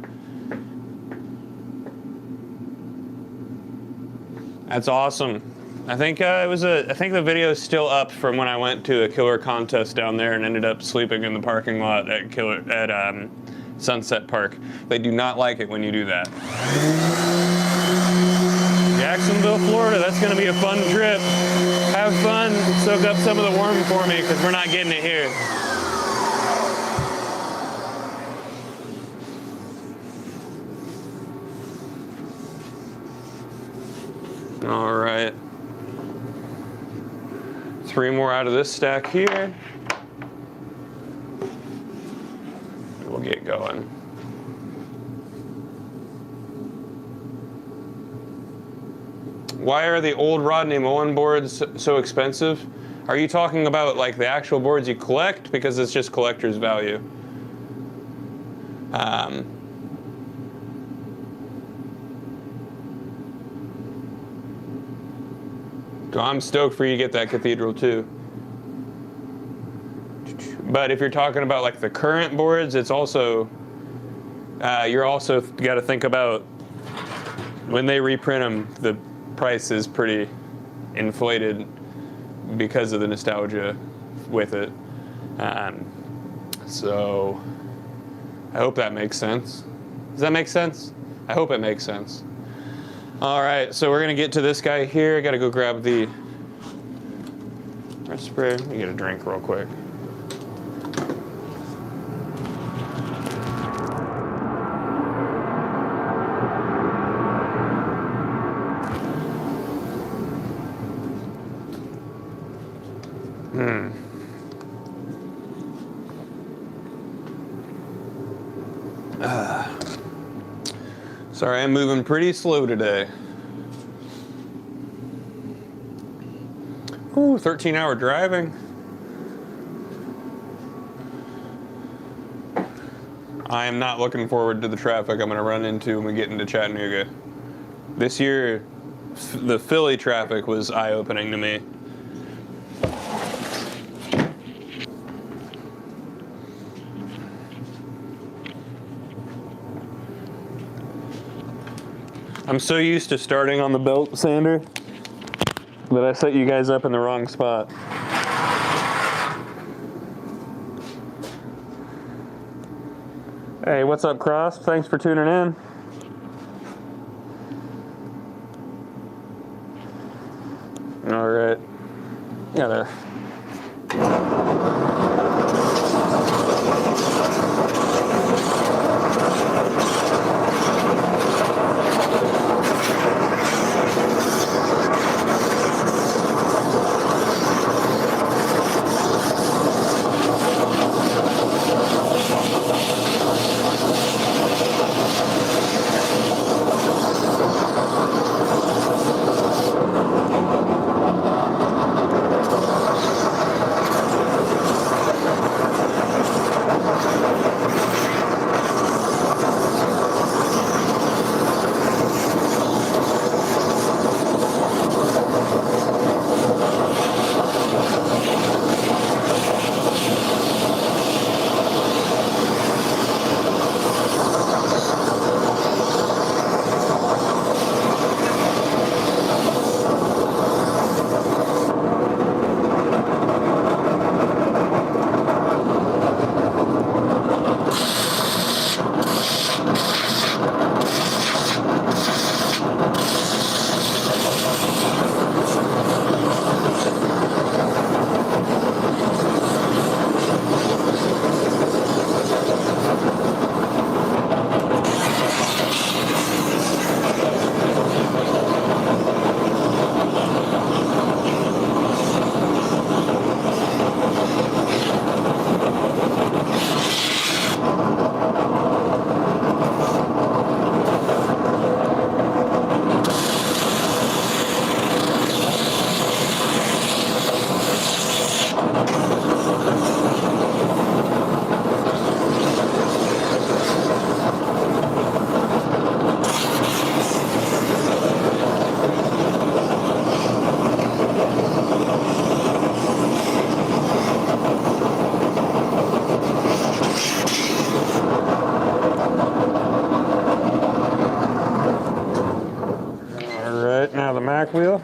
S1: That's awesome. I think I think the video is still up from when I went to a killer contest down there and ended up sleeping in the parking lot at Sunset Park. They do not like it when you do that. Jacksonville, Florida, that's gonna be a fun trip. Have fun, soak up some of the warm for me, because we're not getting it here. All right. 3 more out of this stack here. We'll get going. Why are the old Rodney Mullen boards so expensive? Are you talking about like the actual boards you collect? Because it's just collector's value. I'm stoked for you to get that cathedral too. But if you're talking about like the current boards, it's also, you're also got to think about when they reprint them, the price is pretty inflated because of the nostalgia with it. So I hope that makes sense. Does that make sense? I hope it makes sense. All right, so we're gonna get to this guy here. I gotta go grab the spray. Let me get a drink real quick. Sorry, I'm moving pretty slow today. Ooh, 13-hour driving. I am not looking forward to the traffic I'm going to run into when we get into Chattanooga. This year, the Philly traffic was eye-opening to me. I'm so used to starting on the belt sander that I set you guys up in the wrong spot. Hey, what's up, Cross? Thanks for tuning in. All right. Gotta. Back wheel.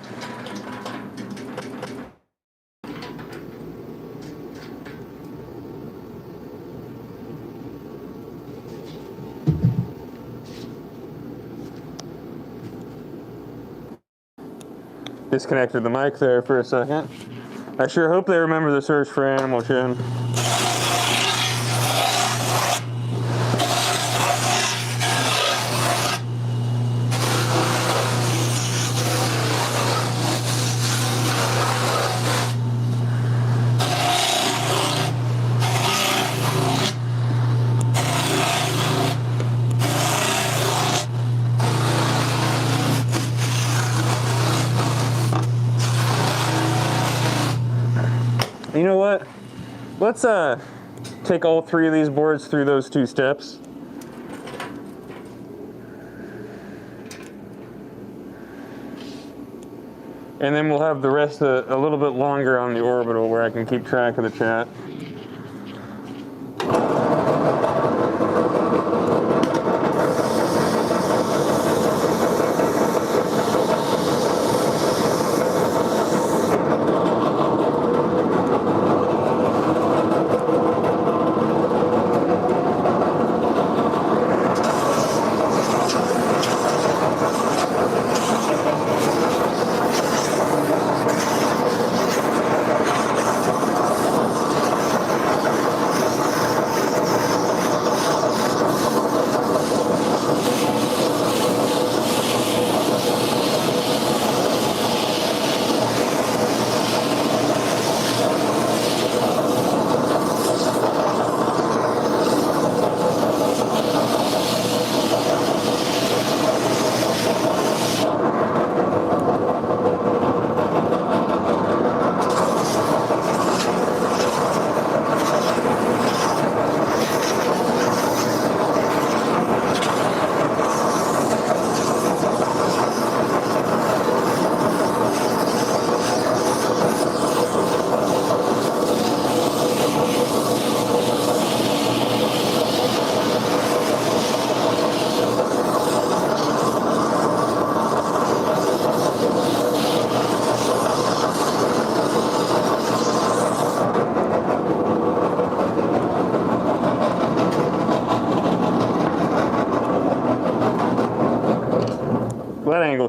S1: Disconnected the mic there for a second. I sure hope they remember the search for animal chin. You know what? Let's take all three of these boards through those two steps. And then we'll have the rest a little bit longer on the Orbital where I can keep track of the chat.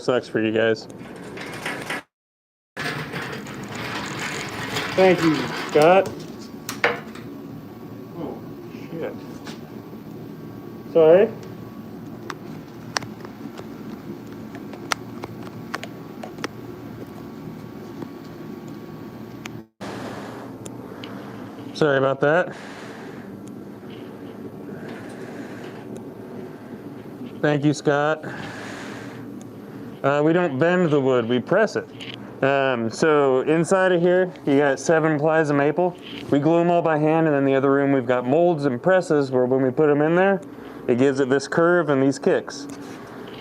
S2: sucks for you guys. Thank you, Scott. Oh, shit. Sorry. Sorry about that. Thank you, Scott. We don't bend the wood, we press it. So inside of here, you got 7 plies of maple. We glue them all by hand, and then the other room we've got molds and presses where when we put them in there, it gives it this curve and these kicks.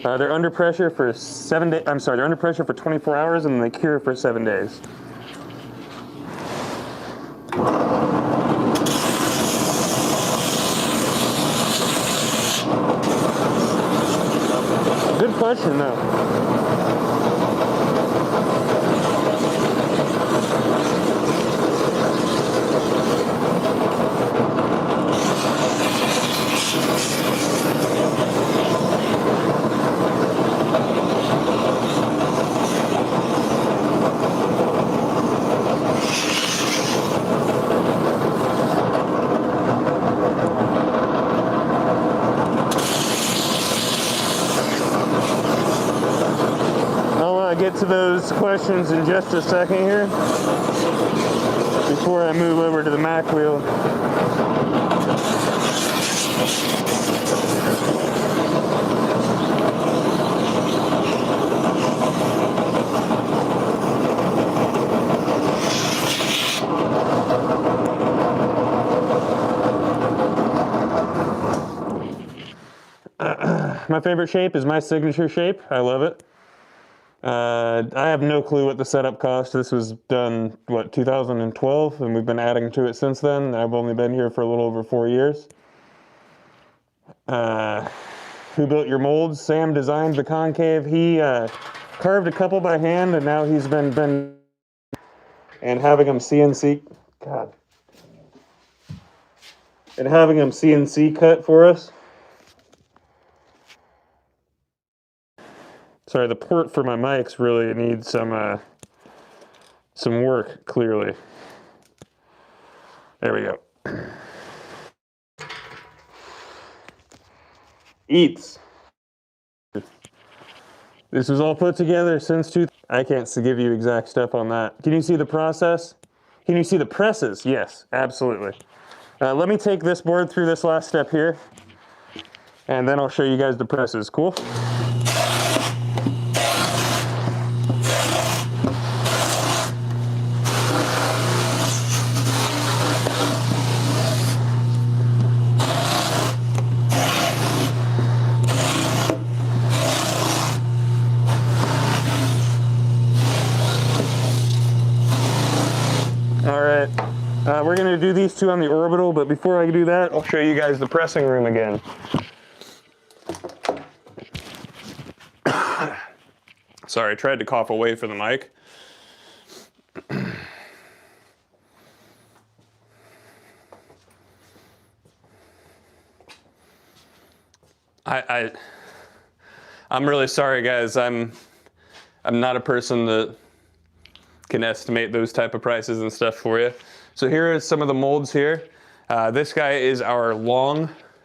S2: They're under pressure for they're under pressure for 24 hours and they cure for 7 days. Good question, though. Get to those questions in just a second here before I move over to the Mac wheel. My favorite shape is my signature shape. I love it. I have no clue what the setup cost. This was done, 2012, and we've been adding to it since then. I've only been here for a little over 4 years. Who built your molds? Sam designed the concave. He carved a couple by hand, and now he's been and having them CNC. God. And having them CNC cut for us. Sorry, the port for my mics really needs some work, clearly. There we go. Eats. This was all put together since I can't give you exact stuff on that. Can you see the process? Can you see the presses? Yes, absolutely. Let me take this board through this last step here, and then I'll show you guys the presses. Cool? We're going to do these two on the Orbital, but before I do that, I'll show you guys the pressing room again. Sorry, I tried to cough away from the mic. I'm really sorry, guys. I'm not a person that can estimate those type of prices and stuff for you. So here are some of the molds here. This guy is our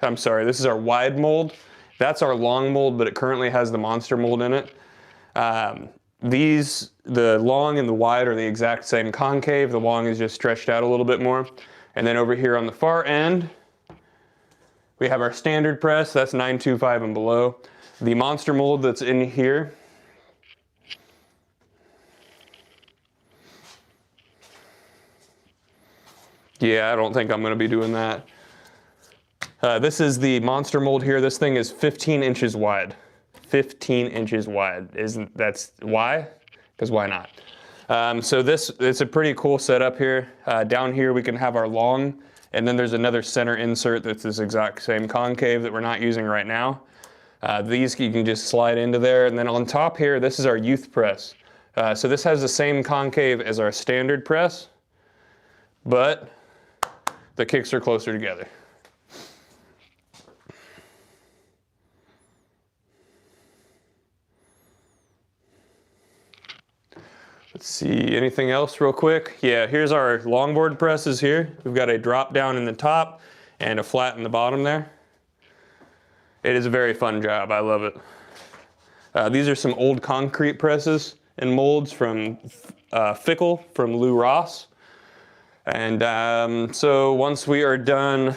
S2: this is our wide mold. That's our long mold, but it currently has the monster mold in it. The long and the wide are the exact same concave. The long is just stretched out a little bit more. And then over here on the far end, we have our standard press. That's 925 and below. The monster mold that's in here, yeah, I don't think I'm going to be doing that. This is the monster mold here. This thing is 15 inches wide. 15 inches wide. That's why? Because why not? So it's a pretty cool setup here. Down here we can have our long, and then there's another center insert that's this exact same concave that we're not using right now. These you can just slide into there, and then on top here, this is our youth press. So this has the same concave as our standard press, but the kicks are closer together. Let's see, anything else real quick? Yeah, here's our longboard presses here. We've got a drop down in the top and a flat in the bottom there. It is a very fun job, I love it. These are some old concrete presses and molds from Fickle from Lou Ross. And so once we are done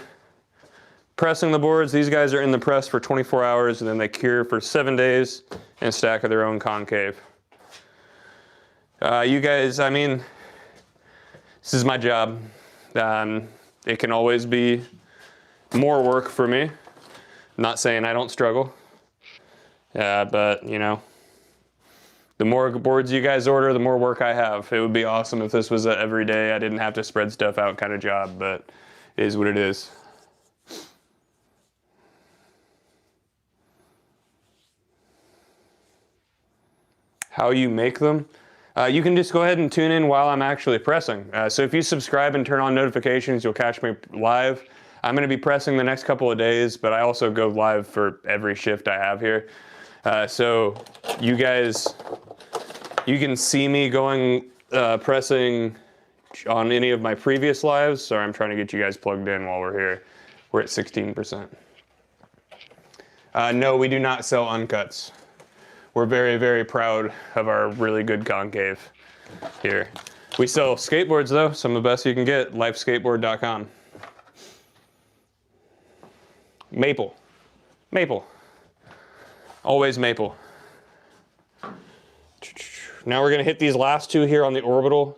S2: pressing the boards, these guys are in the press for 24 hours and then they cure for 7 days and stack of their own concave. You guys, I mean, this is my job. It can always be more work for me. I'm not saying I don't struggle, but you know, the more boards you guys order, the more work I have. It would be awesome if this was a every day, I didn't have to spread stuff out kind of job, but it is what it is. How you make them? You can just go ahead and tune in while I'm actually pressing. So if you subscribe and turn on notifications, you'll catch me live. I'm going to be pressing the next couple of days, but I also go live for every shift I have here. So you guys, you can see me going pressing on any of my previous lives. Sorry, I'm trying to get you guys plugged in while we're here. We're at 16%. No, we do not sell uncuts. We're very, very proud of our really good concave here. We sell skateboards though, some of the best you can get, lifeskateboard.com. Maple, maple, always maple. Now we're gonna hit these last two here on the Orbital.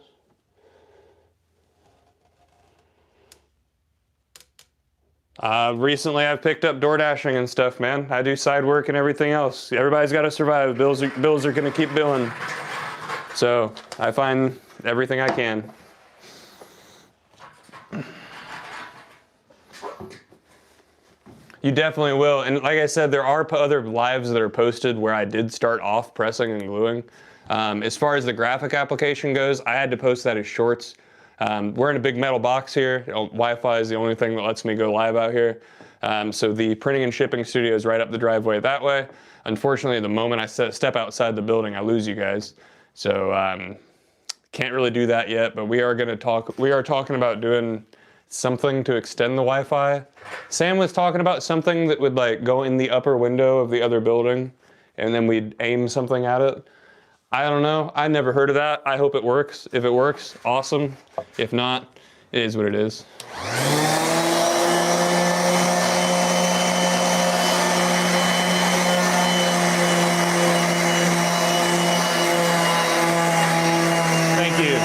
S2: Recently I've picked up door dashing and stuff, man. I do side work and everything else. Everybody's got to survive. Bills are going to keep billing. So I find everything I can. You definitely will. And like I said, there are other lives that are posted where I did start off pressing and gluing. As far as the graphic application goes, I had to post that as shorts. We're in a big metal box here. Wi-Fi is the only thing that lets me go live out here. So the printing and shipping studio is right up the driveway that way. Unfortunately, the moment I step outside the building, I lose you guys. So can't really do that yet, but we are talking about doing something to extend the Wi-Fi. Sam was talking about something that would like go in the upper window of the other building and then we'd aim something at it. I don't know. I never heard of that. I hope it works. If it works, awesome. If not, it is what it is. Thank you.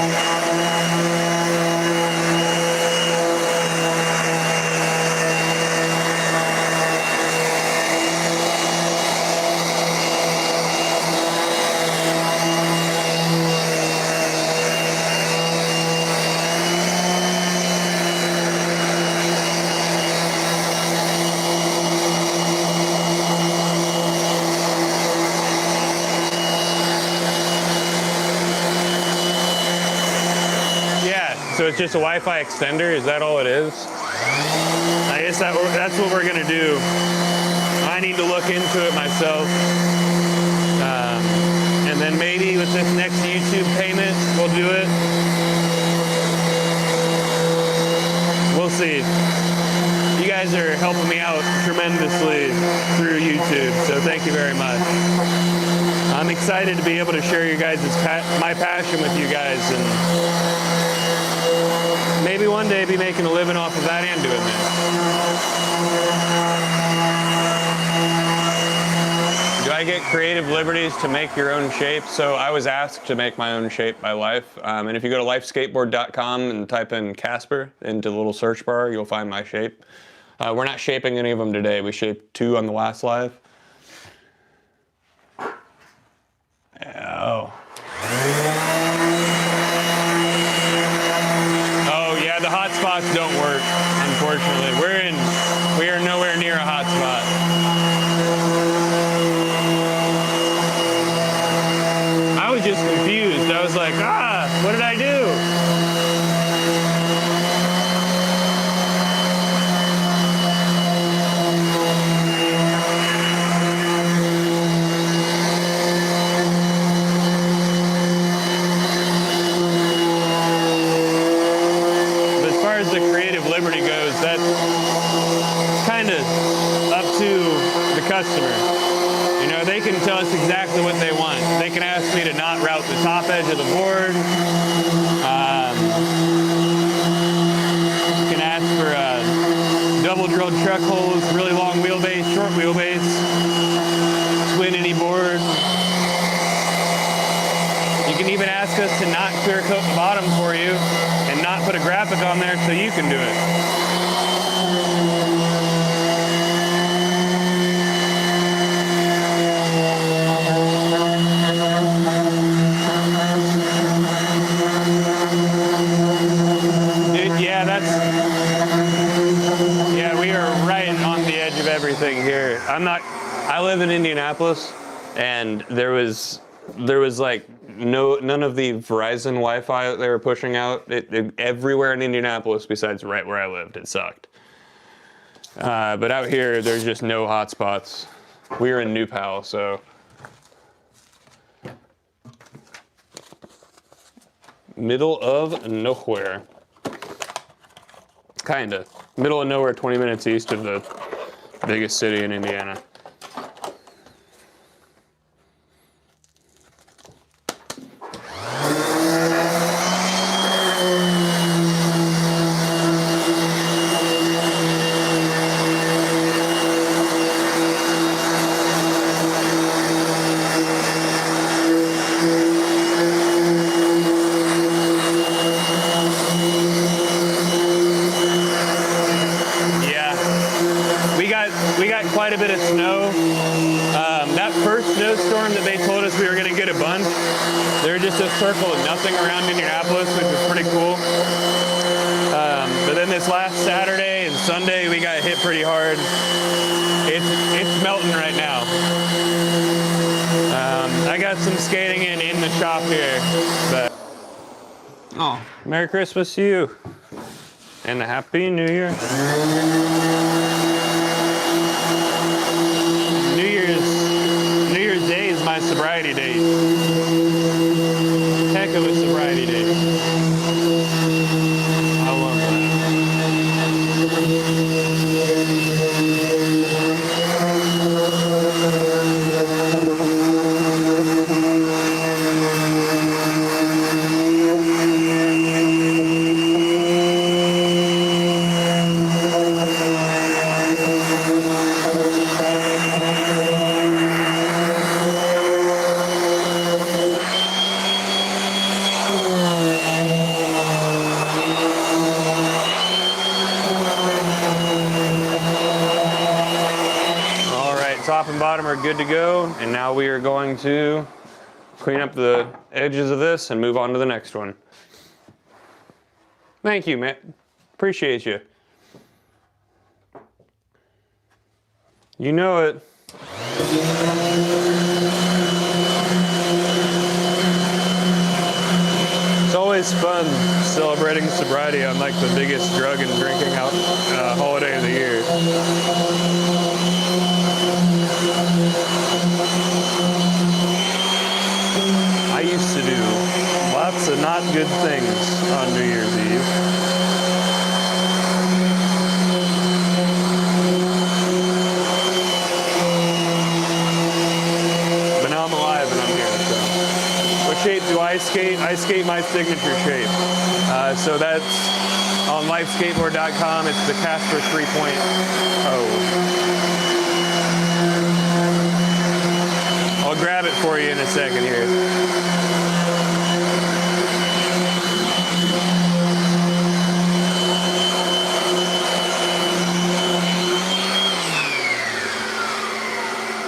S2: So it's just a Wi-Fi extender, is that all it is? I guess that's what we're gonna do. I need to look into it myself. And then maybe with this next YouTube payment, we'll do it. We'll see. You guys are helping me out tremendously through YouTube, so thank you very much. I'm excited to be able to share my passion with you guys, and maybe one day be making a living off of that and doing this. Do I get creative liberties to make your own shape? So I was asked to make my own shape by Life. And if you go to lifeskateboard.com and type in Casper into the little search bar, you'll find my shape. We're not shaping any of them today. We shaped 2 on the last live. Oh. The hot spots don't work, unfortunately. We are nowhere near a hot spot. I was just confused. I was like, what did I do? customer. You know, they can tell us exactly what they want. They can ask me to not route the top edge of the board. Can ask for double drilled truck holes, really long wheelbase, short wheelbase, twin any board. You can even ask us to not clear coat the bottom for you and not put a graphic on there so you can do it. We are right on the edge of everything here. I live in Indianapolis, and there was like none of the Verizon Wi-Fi that they were pushing out. Everywhere in Indianapolis besides right where I lived, it sucked. But out here, there's just no hotspots. We're in New Pal, so. Middle of nowhere. Kinda. Middle of nowhere, 20 minutes east of the biggest city in Indiana. Quite a bit of snow. That first snowstorm that they told us we were going to get a bunch, there was just a circle of nothing around Indianapolis, which was pretty cool. But then this last Saturday and Sunday, we got hit pretty hard. It's melting right now. I got some skating in the shop here. But oh, Merry Christmas to you and a Happy New Year. New Year's Day is my sobriety date. Heck of a sobriety date. I love top and bottom are good to go, and now we are going to clean up the edges of this and move on to the next one. Thank you, Matt. Appreciate you. You know it. It's always fun celebrating sobriety on like the biggest drug and drinking holiday of the year. I used to do lots of not good things on New Year's Eve. But now I'm alive and I'm here. So. What shape do I skate? I skate my signature shape. So that's on lifeskateboard.com. It's the Casper 3.0. I'll grab it for you in a second here.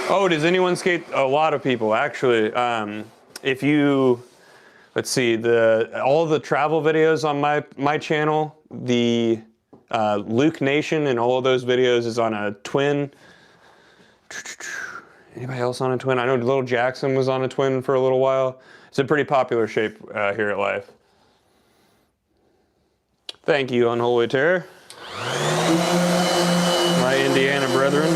S2: Oh, does anyone skate? A lot of people, actually. If you, let's see, all the travel videos on my channel, the Luke Nation and all of those videos is on a twin. Anybody else on a twin? I know Little Jackson was on a twin for a little while. It's a pretty popular shape here at Life. Thank you, Unholy Terror. My Indiana brethren.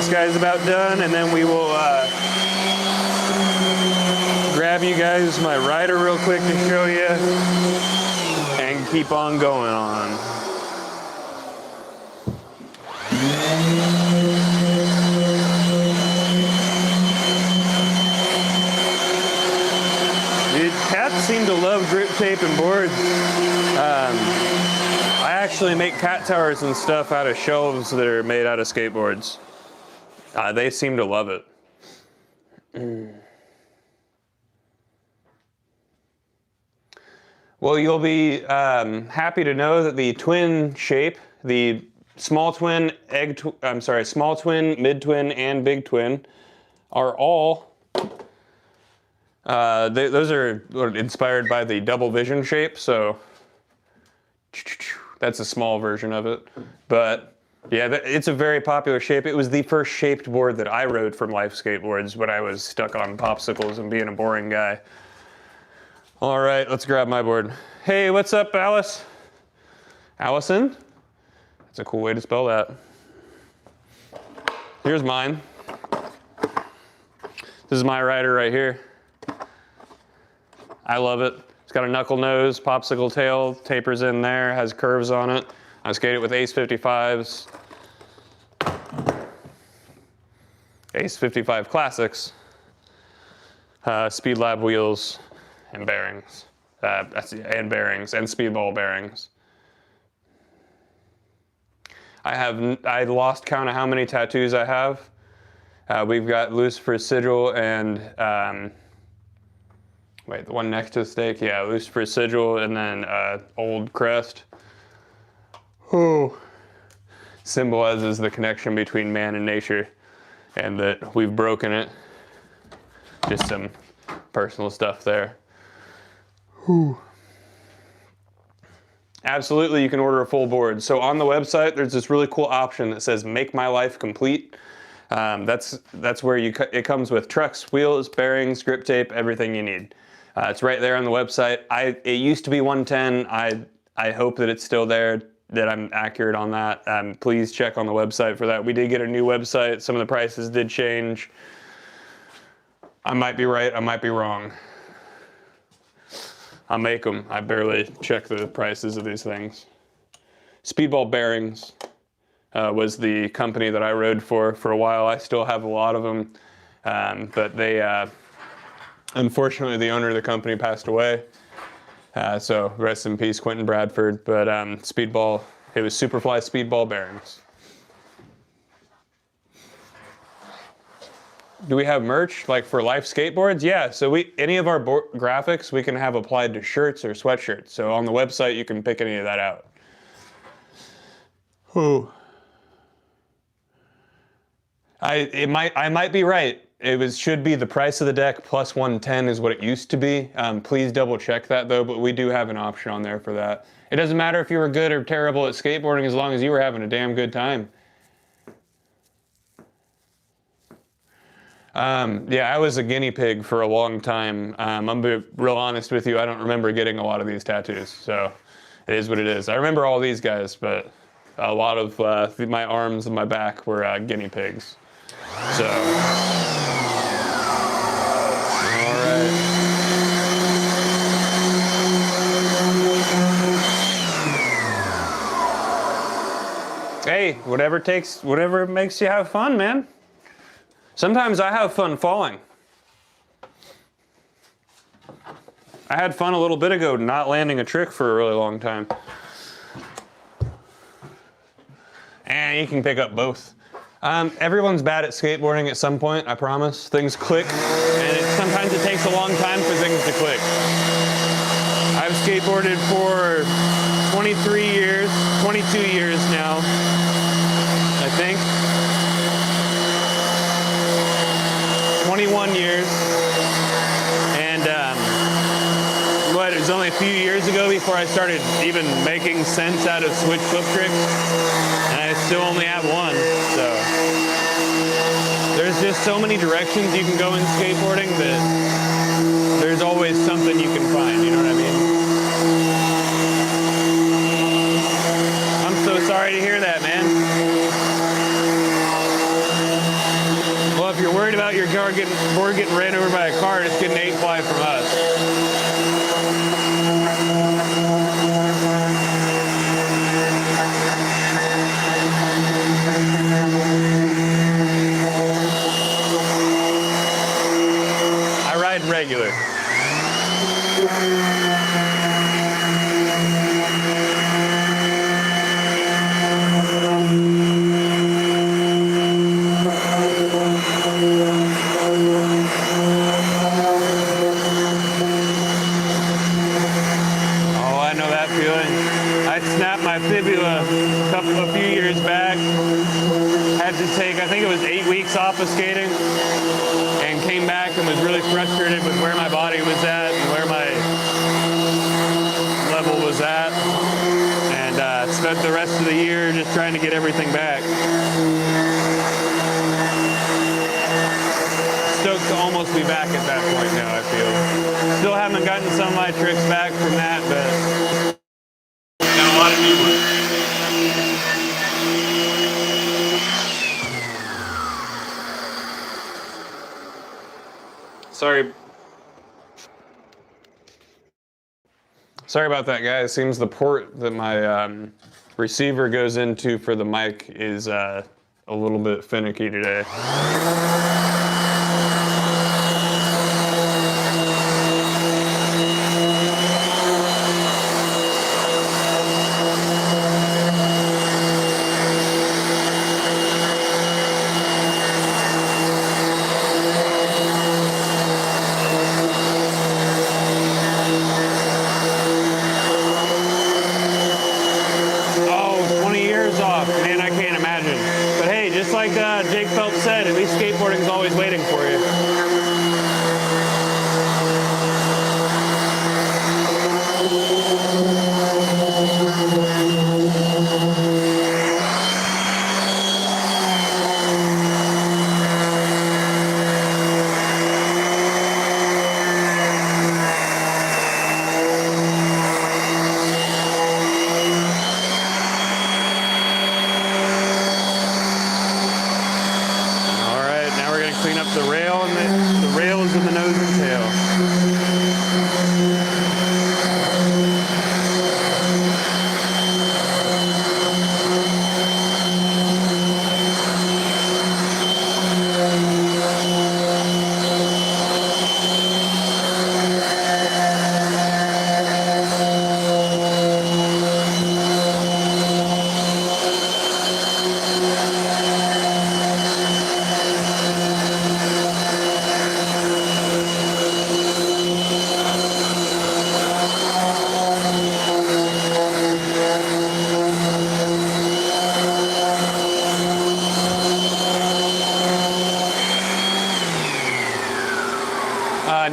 S2: this guy's about done, and then we will grab you guys my rider real quick to show you and keep on going on. Dude, cats seem to love grip tape and boards. I actually make cat towers and stuff out of shelves that are made out of skateboards. They seem to love it. Well, you'll be happy to know that the twin shape, the small twin, small twin, mid twin, and big twin are all, those are inspired by the double vision shape, so that's a small version of it. But yeah, it's a very popular shape. It was the first shaped board that I rode from Life Skateboards when I was stuck on popsicles and being a boring guy. All right, let's grab my board. Hey, what's up, Alice? Allison? That's a cool way to spell that. Here's mine. This is my rider right here. I love it. It's got a knuckle nose, popsicle tail, tapers in there, has curves on it. I skate it with Ace 55s. Ace 55 Classics. Speed Lab wheels and bearings. And bearings, and speedball bearings. I lost count of how many tattoos I have. We've got Lucifer's Sigil and, wait, the one next to the stake? Yeah, Lucifer's Sigil and then Old Crest. Oh. Symbolizes the connection between man and nature and that we've broken it. Just some personal stuff there. Whew. Absolutely, you can order a full board. So on the website, there's this really cool option that says "Make My Life Complete." That's where it comes with trucks, wheels, bearings, grip tape, everything you need. It's right there on the website. It used to be 110. I hope that it's still there, that I'm accurate on that. Please check on the website for that. We did get a new website. Some of the prices did change. I might be right, I might be wrong. I'll make them. I barely check the prices of these things. Speedball Bearings was the company that I rode for a while. I still have a lot of them, but they, unfortunately, the owner of the company passed away. So rest in peace, Quentin Bradford. But Speedball, it was Superfly Speedball Bearings. Do we have merch like for Life Skateboards? Yeah, so any of our graphics we can have applied to shirts or sweatshirts. So on the website you can pick any of that out. Ooh. I might be right. It should be the price of the deck plus 110 is what it used to be. Please double check that though, but we do have an option on there for that. It doesn't matter if you were good or terrible at skateboarding as long as you were having a damn good time. Yeah, I was a guinea pig for a long time. I'm gonna be real honest with you, I don't remember getting a lot of these tattoos, so it is what it is. I remember all these guys, but a lot of my arms and my back were guinea pigs. So, all right. Hey, whatever makes you have fun, man. Sometimes I have fun falling. I had fun a little bit ago not landing a trick for a really long time. And you can pick up both. Everyone's bad at skateboarding at some point, I promise. Things click, and sometimes it takes a long time for things to click. I've skateboarded for 23 years, 22 years now, I think. 21 years, and it was only a few years ago before I started even making sense out of switch flip tricks, and I still only have one, so there's just so many directions you can go in skateboarding that there's always something you can find, you know what I mean? I'm so sorry to hear that, man.
S1: if you're worried about your board getting ran over by a car, just get an 8-ply from us. I ride regular. Fibula a few years back. Had to take, I think it was 8 weeks off of skating, and came back and was really frustrated with where my body was at and where my level was at, and spent the rest of the year just trying to get everything back. Stoked to almost be back at that point now, I feel. Still haven't gotten some of my tricks back from that, but got a lot of new ones. Sorry about that, guys. Seems the port that my receiver goes into for the mic is a little bit finicky today. Jake Phelps said, at least skateboarding is always waiting for you. Clean up the rail and the rails and the nose and tail.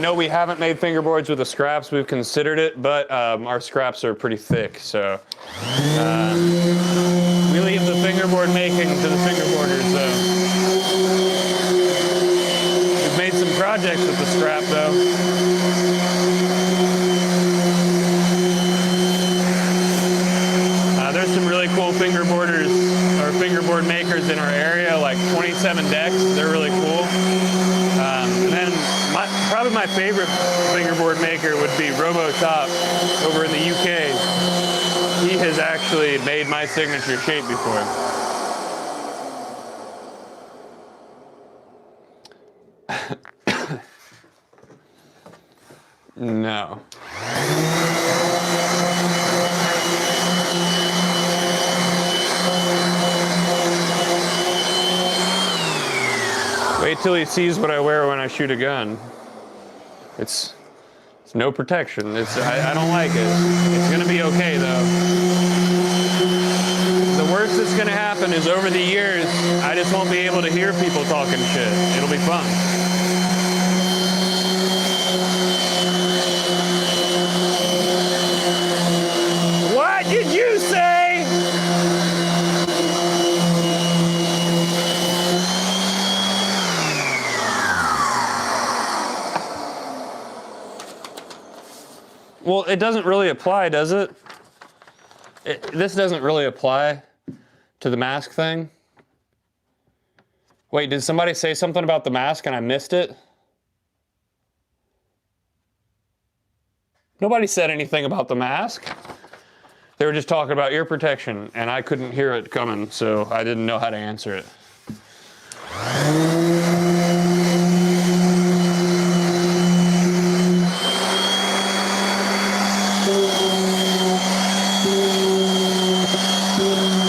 S1: No, we haven't made fingerboards with the scraps. We've considered it, but our scraps are pretty thick, so we leave the fingerboard making to the fingerboarders, though. We've made some projects with the scrap, though. There's some really cool fingerboarders or fingerboard makers in our area, like 27 Decks. They're really cool. And then probably my favorite fingerboard maker would be Robotop over in the UK. He has actually made my signature shape before. No. Wait till he sees what I wear when I shoot a gun. It's no protection. I don't like it. It's gonna be okay though. The worst that's gonna happen is over the years, I just won't be able to hear people talking shit. It'll be fun. What did you say? Well, it doesn't really apply, does it? This doesn't really apply to the mask thing.
S2: Wait, did somebody say something about the mask and I missed it? Nobody said anything about the mask. They were just talking about ear protection, and I couldn't hear it coming, so I didn't know how to answer it.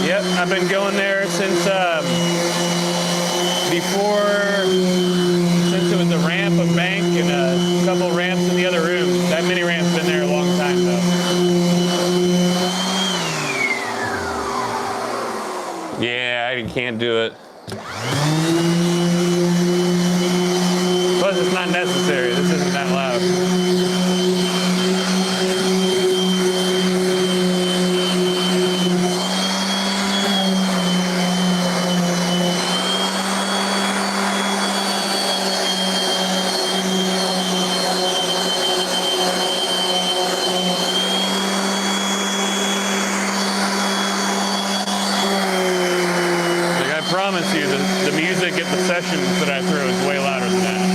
S2: Yep, I've been going there since since it was a ramp, a bank, and a couple ramps in the other room. That mini ramp's been there a long time, though. Yeah, I can't do it. Plus, it's not necessary. This isn't that loud. I promise you, the music at the sessions that I throw is way louder than that.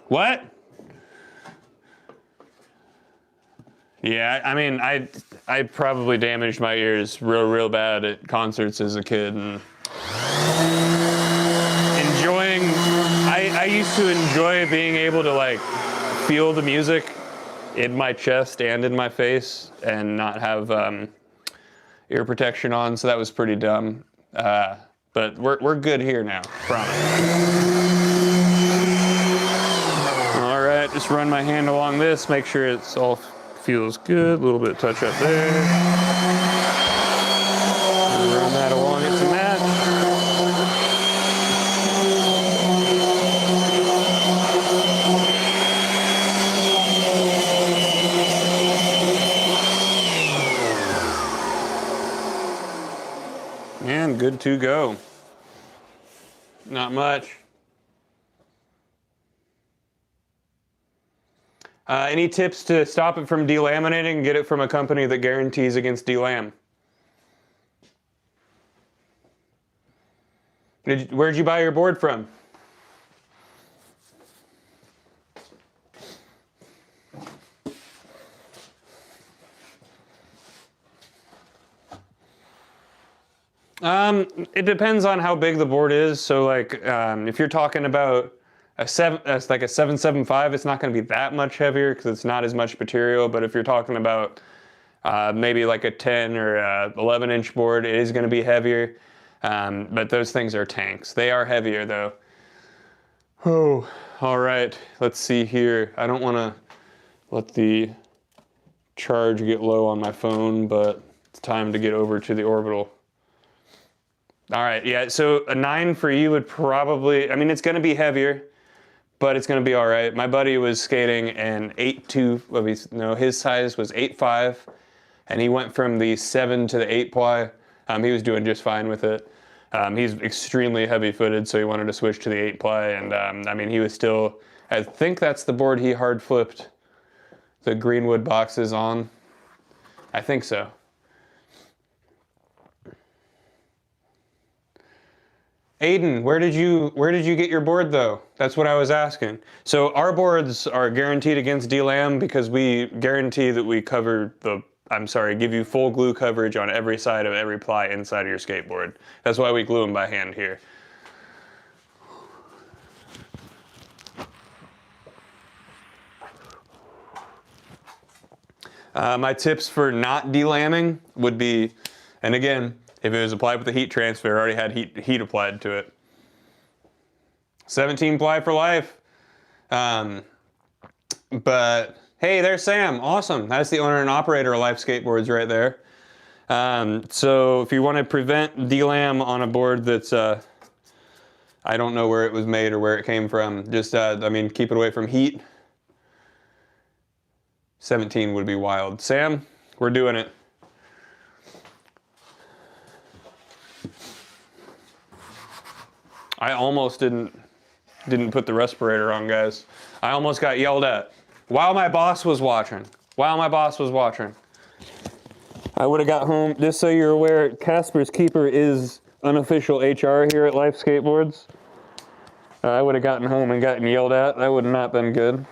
S2: What? Yeah, I mean, I probably damaged my ears real bad at concerts as a kid, and I used to enjoy being able to like feel the music in my chest and in my face and not have ear protection on, so that was pretty dumb. But we're good here now, promise. All right, just run my hand along this, make sure it's all feels good. A little bit of touch up there. And run that along it to match. And good to go. Not much. Any tips to stop it from delaminating? Get it from a company that guarantees against delam. Where'd you buy your board from? It depends on how big the board is. So like, if you're talking about a 775, it's not going to be that much heavier because it's not as much material. But if you're talking about maybe like a 10 or a 11-inch board, it is going to be heavier. But those things are tanks. They are heavier though. Oh, all right. Let's see here. I don't want to let the charge get low on my phone, but it's time to get over to the Orbital. All right, yeah, so a 9 for you would probably, I mean, it's gonna be heavier, but it's gonna be all right. My buddy was skating an 8.2, his size was 8.5, and he went from the 7 to the 8 ply. He was doing just fine with it. He's extremely heavy footed, so he wanted to switch to the 8 ply, and I mean, he was still, I think that's the board he hard flipped the Greenwood boxes on. I think so. Aiden, where did you get your board though? That's what I was asking. So our boards are guaranteed against delam because we guarantee that we give you full glue coverage on every side of every ply inside of your skateboard. That's why we glue them by hand here. My tips for not delamming would be, and again, if it was applied with a heat transfer, already had heat applied to it. 17 ply for life. But hey, there's Sam. Awesome. That's the owner and operator of Life Skateboards right there. So if you want to prevent delam on a board that's, I don't know where it was made or where it came from, just, I mean, keep it away from heat. 17 would be wild. Sam, we're doing it. I almost didn't put the respirator on, guys. I almost got yelled at while my boss was watching. while my boss was watching. I would have got home, just so you're aware, Casper's keeper is unofficial HR here at Life Skateboards. I would have gotten home and gotten yelled at. That would have not been good.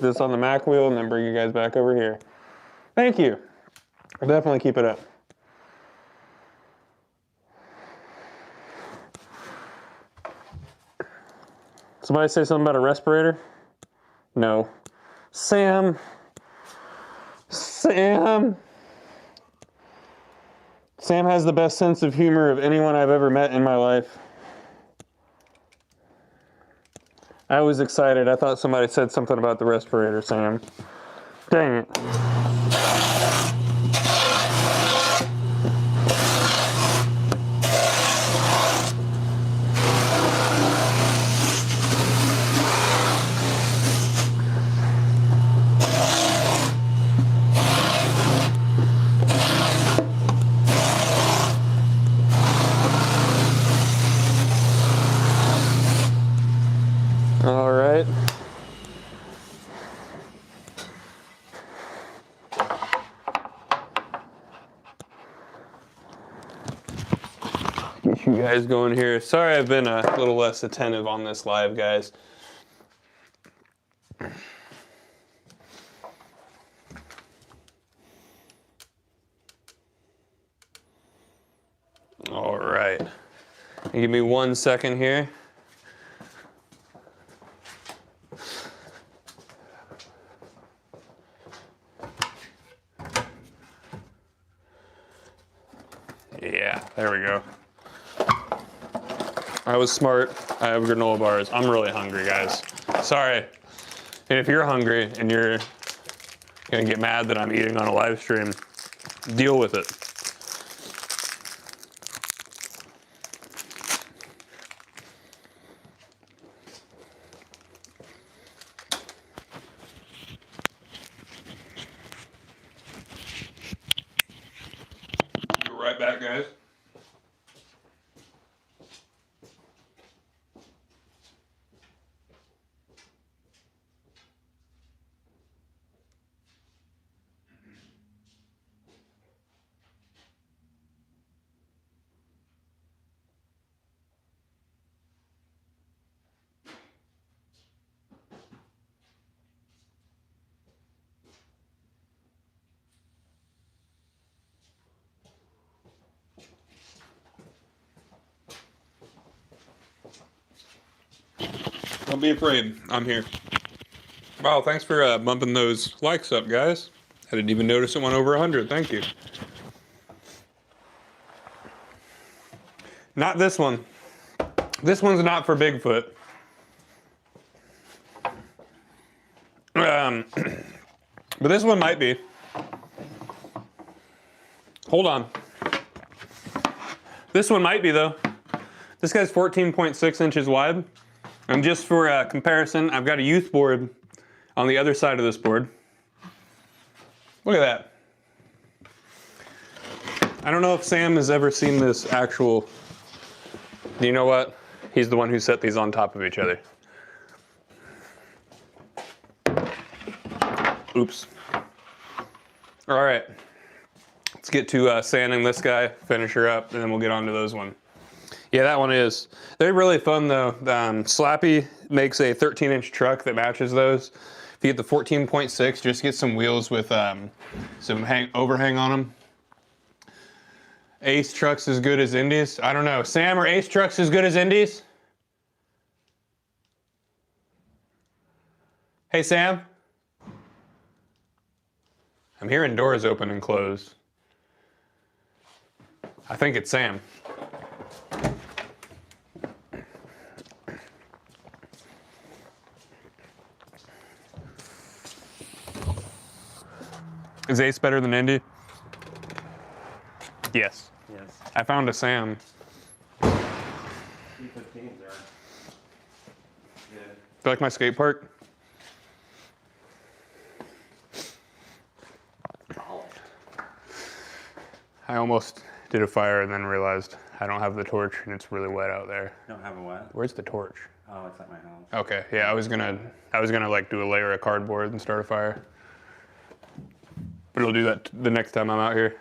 S2: This on the Mac wheel and then bring you guys back over here. Thank you. I'll definitely keep it up. Somebody say something about a respirator? No. Sam. Sam has the best sense of humor of anyone I've ever met in my life. I was excited. I thought somebody said something about the respirator, Sam. Dang it. All right. Get you guys going here. Sorry I've been a little less attentive on this live, guys. All right. Give me 1 second here. Yeah, there we go. I was smart. I have granola bars. I'm really hungry, guys. Sorry. And if you're hungry and you're gonna get mad that I'm eating on a live stream, deal with it.
S1: guys. Don't be afraid. I'm here. Wow, thanks for bumping those likes up, guys. I didn't even notice it went over 100. Thank you. Not this one. This one's not for Bigfoot. But this one might be. Hold on. This one might be, though. This guy's 14.6 inches wide. And just for comparison, I've got a youth board on the other side of this board. Look at that. I don't know if Sam has ever seen this actual... You know what? He's the one who set these on top of each other. Oops. All right. Let's get to sanding this guy, finish her up, and then we'll get on to those one. Yeah, that one is. They're really fun though. Slappy makes a 13-inch truck that matches those. If you get the 14.6, just get some wheels with some overhang on them. Ace trucks as good as Indies? I don't know. Sam, are Ace trucks as good as Indies? Hey, Sam? I'm hearing doors open and close. I think it's Sam. Is Ace better than Indy? Yes.
S3: Yes.
S1: I found a Sam.
S3: 315s are good.
S1: You like my skate park? I almost did a fire and then realized I don't have the torch and it's really wet out there.
S3: You don't have a what?
S1: Where's the torch?
S3: Oh, it's at my house.
S1: Okay, yeah, I was gonna like do a layer of cardboard and start a fire. But I'll do that the next time I'm out here.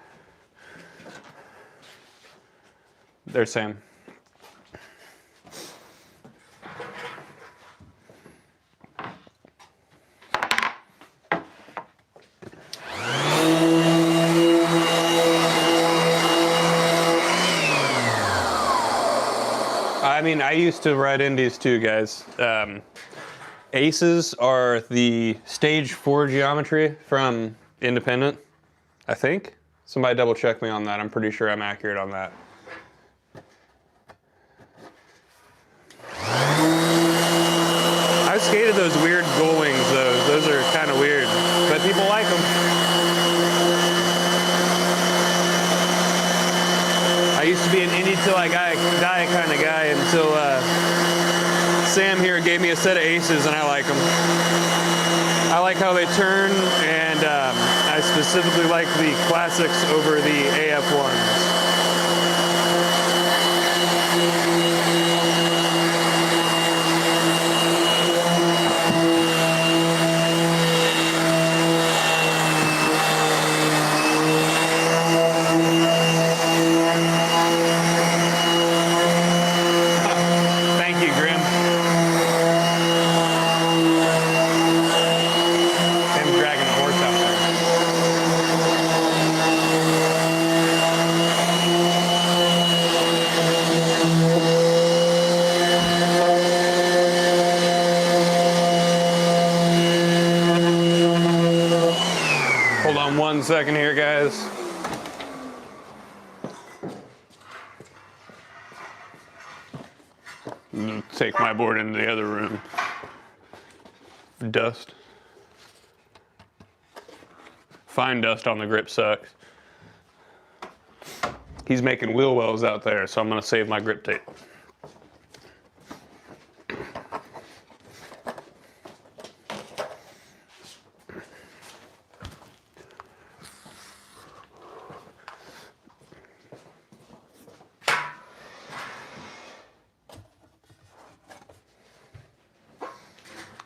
S1: There's Sam. I mean, I used to ride Indies too, guys. Aces are the stage 4 geometry from Independent, I think. Somebody double check me on that. I'm pretty sure I'm accurate on that. I've skated those weird gull wings, though. Those are kind of weird, but people like them. I used to be an Indy till I die kind of guy until Sam here gave me a set of Aces, and I like them. I like how they turn, and I specifically like the classics over the AF1s. Hold on 1 second here, guys. I'm gonna take my board into the other room. Dust. Fine dust on the grip sucks. He's making wheel wells out there, so I'm gonna save my grip tape.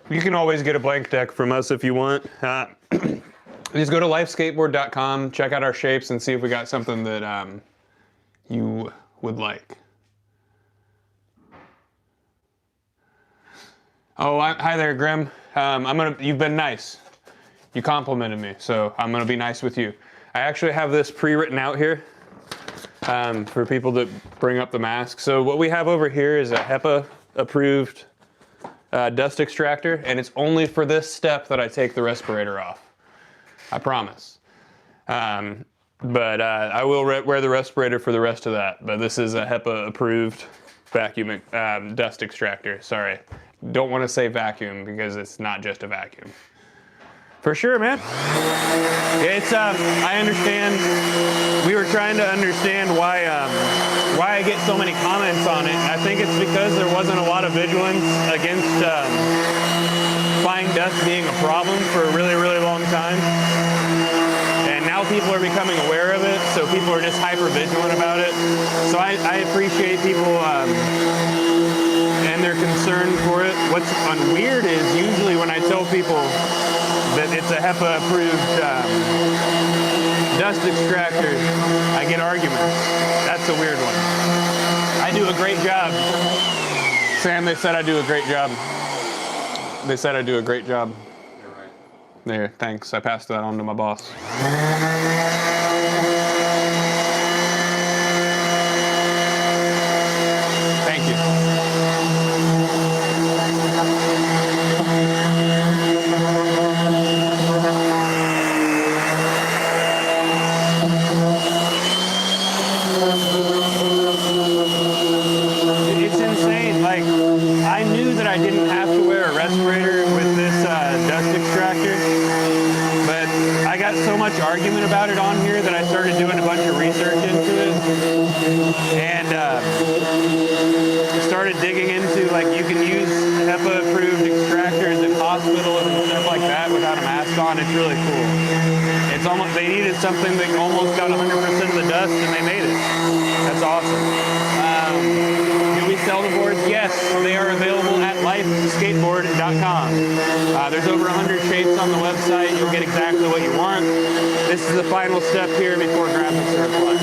S2: You can always get a blank deck from us if you want. Just go to lifeskateboard.com, check out our shapes, and see if we got something that you would like. Oh, hi there, Grim. You've been nice. You complimented me, so I'm gonna be nice with you. I actually have this pre-written out here for people that bring up the mask. So what we have over here is a HEPA-approved dust extractor, and it's only for this step that I take the respirator off. I promise. But I will wear the respirator for the rest of that. But this is a HEPA-approved vacuum dust extractor. Sorry, don't want to say vacuum because it's not just a vacuum. For sure, man. It's I understand. We were trying to understand why I get so many comments on it. I think it's because there wasn't a lot of vigilance against flying dust being a problem for a really, really long time. And now people are becoming aware of it, so people are just hyper vigilant about it. So I appreciate people and their concern for it. What's weird is usually when I tell people that it's a HEPA-approved dust extractor, I get arguments. That's a weird one. I do a great job. Sam, they said I do a great job. They said I do a great job.
S3: You're right.
S2: There, thanks. I passed that on to my boss. Thank you. It's insane. Like, I knew that I didn't have to wear a respirator with this dust extractor, but I got so much argument about it on here that I started doing a bunch of research into it, and started digging into, like, you can use HEPA-approved extractors in hospitals and stuff like that without a mask on. It's really cool. It's almost, they needed something that almost got 100% of the dust, and they made it. That's awesome. Do we sell the boards? Yes, they are available at lifeskateboard.com. There's over 100 shapes on the website. You'll get exactly what you want. This is the final step here before graphics are applied.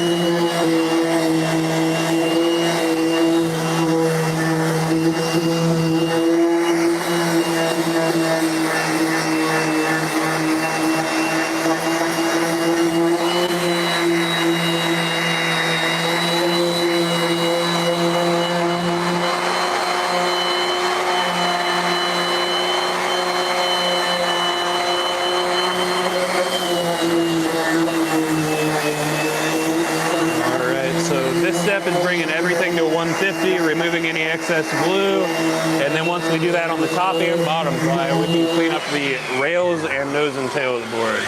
S2: Is bringing everything to 150, removing any excess glue, and then once we do that on the top and bottom ply, we can clean up the rails and nose and tail of the board.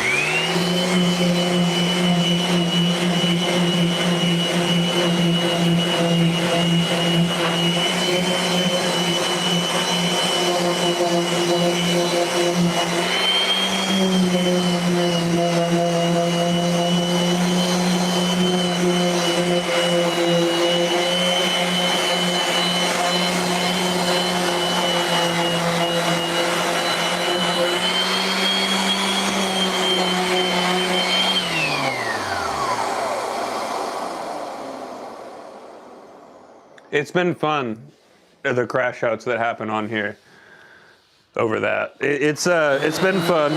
S2: It's been fun, the crash outs that happen on here over that. It's been fun.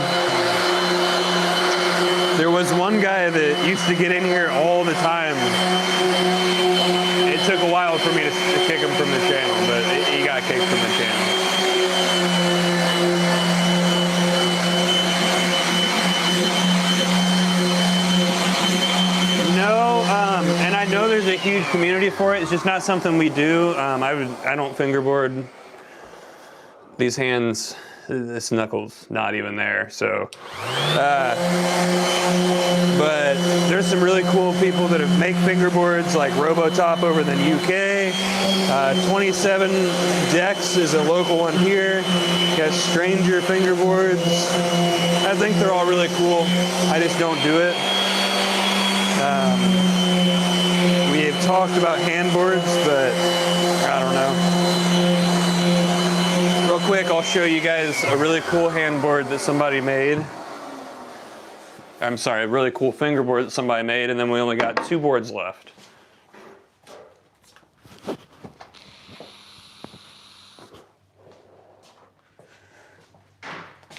S2: There was one guy that used to get in here all the time. It took a while for me to kick him from the channel, but he got kicked from the channel. No, and I know there's a huge community for it. It's just not something we do. I don't fingerboard. These hands, this knuckle's not even there. So, but there's some really cool people that make fingerboards, like Robotop over in the UK. 27 Decks is a local one here. Got Stranger fingerboards. I think they're all really cool. I just don't do it. We have talked about handboards, but I don't know. Real quick, I'll show you guys a really cool handboard that somebody made. I'm sorry, a really cool fingerboard that somebody made, and then we only got 2 boards left.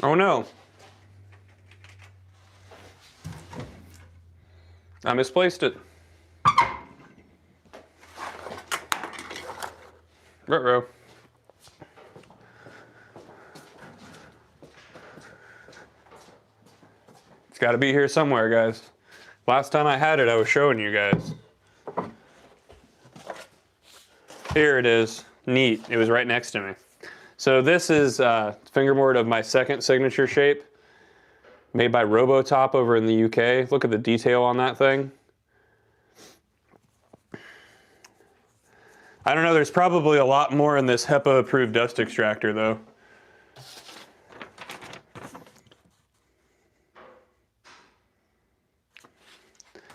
S2: Oh no. I misplaced it. Ruh-roh. It's got to be here somewhere, guys. Last time I had it, I was showing you guys. Here it is. Neat. It was right next to me. So this is a fingerboard of my second signature shape, made by Robotop over in the UK. Look at the detail on that thing. I don't know, there's probably a lot more in this HEPA-approved dust extractor, though.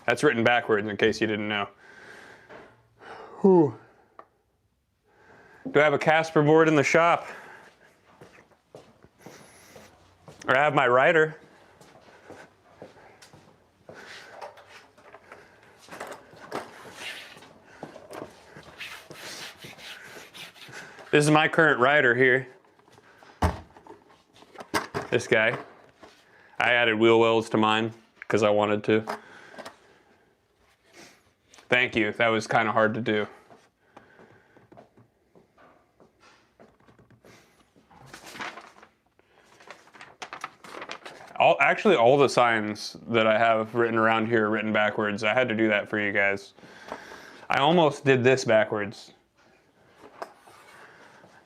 S2: That's written backwards, in case you didn't know. Whew. Do I have a Casper board in the shop? Or I have my rider. This is my current rider here. This guy. I added wheel wells to mine because I wanted to. Thank you. That was kind of hard to do. Actually, all the signs that I have written around here are written backwards. I had to do that for you guys. I almost did this backwards.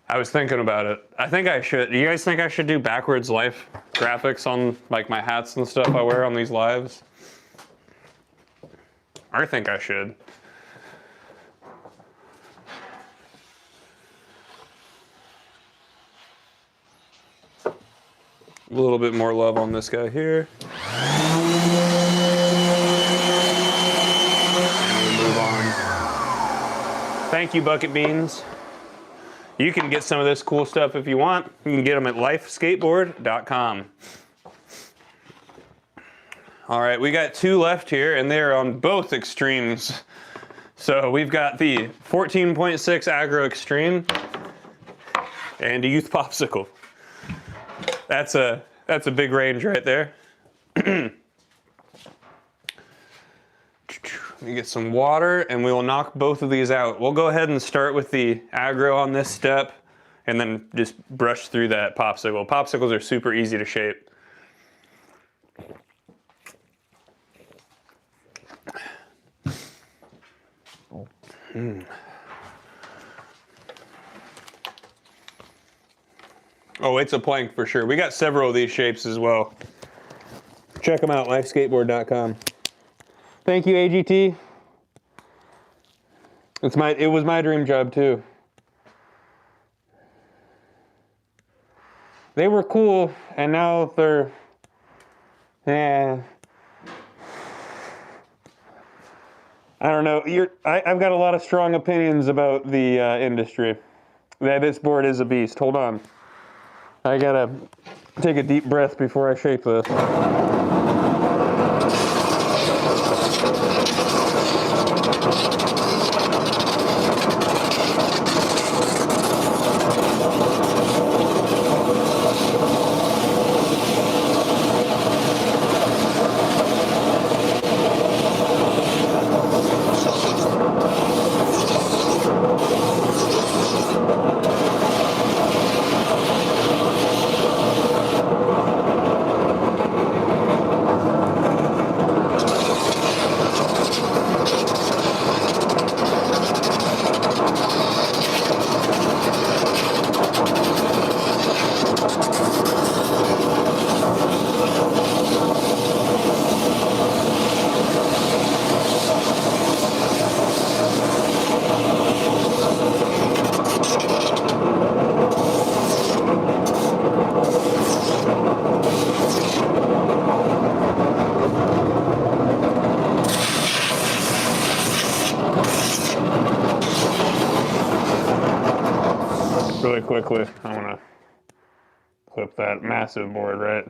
S2: I was thinking about it. I think I should. Do you guys think I should do backwards life graphics on like my hats and stuff I wear on these lives? I think I should. A little bit more love on this guy here. And we'll move on. Thank you, Bucket Beans. You can get some of this cool stuff if you want. You can get them at lifeskateboard.com. All right, we got 2 left here, and they're on both extremes. So we've got the 14.6 Aggro Extreme and a Youth Popsicle. That's a big range right there. Let me get some water and we will knock both of these out. We'll go ahead and start with the aggro on this step and then just brush through that popsicle. Popsicles are super easy to shape. Oh, it's a plank for sure. We got several of these shapes as well. Check them out, lifeskateboard.com. Thank you, AGT. It was my dream job too. They were cool, and now they're, I don't know. I've got a lot of strong opinions about the industry. This board is a beast. Hold on. I gotta take a deep breath before I shape this. Really quickly, I want to clip that massive board, right?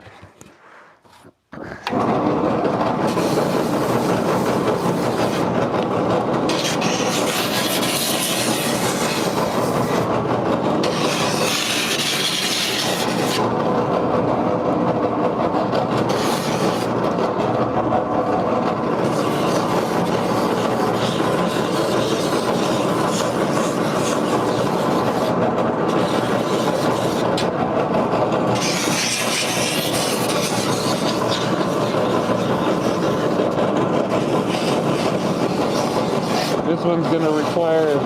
S2: This one's going to require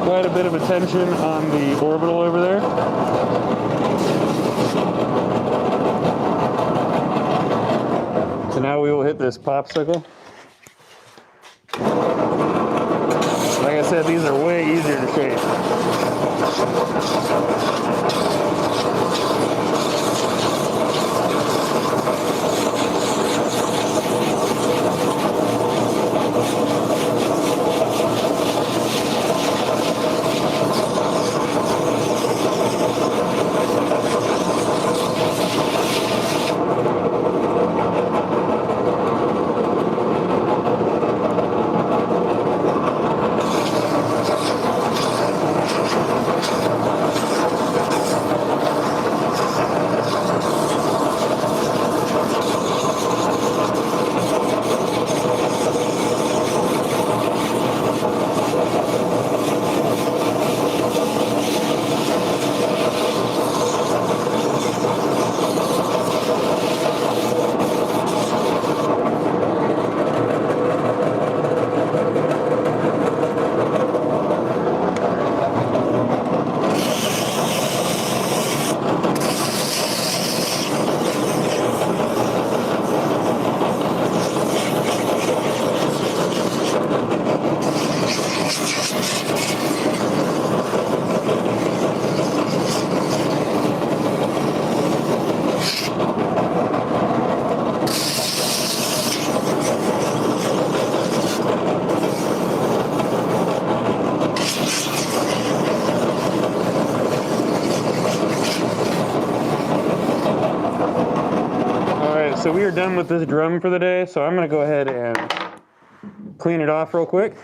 S2: quite a bit of attention on the orbital over there. So now we will hit this popsicle. Like I said, these are way easier to shape. So we are done with this drum for the day, so I'm going to go ahead and clean it off real quick.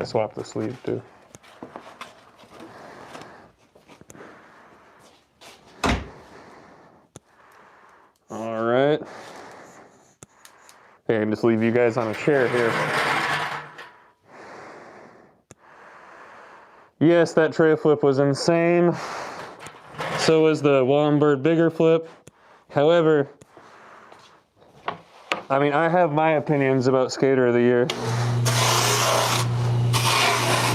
S2: Swap the sleeve too. All right. Okay, I can just leave you guys on a chair here. Yes, that tray flip was insane. So was the Wallenberg bigger flip. However, I mean, I have my opinions about Skater of the Year.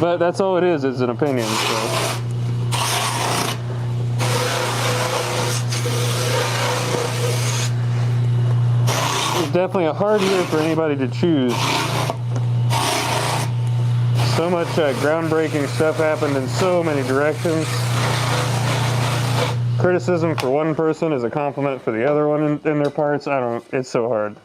S2: But that's all it is an opinion. So. It's definitely a hard year for anybody to choose. So much groundbreaking stuff happened in so many directions. Criticism for one person is a compliment for the other one in their parts. It's so hard.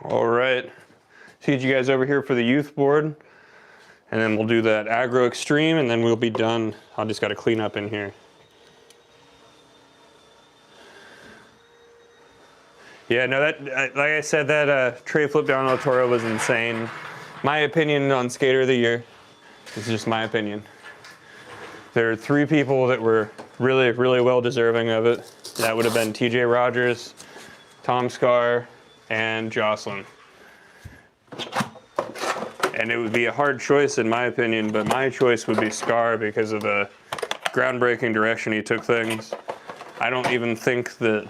S2: All right, see you guys over here for the youth board, and then we'll do that aggro extreme, and then we'll be done. I just got to clean up in here.
S1: Yeah, no, that like I said, that tray flip down El Toro was insane. My opinion on Skater of the Year. This is just my opinion. There are 3 people that were really, really well deserving of it. That would have been TJ Rogers, Tom Scar, and Jocelyn. And it would be a hard choice in my opinion, but my choice would be Scar because of the groundbreaking direction he took things. I don't even think that,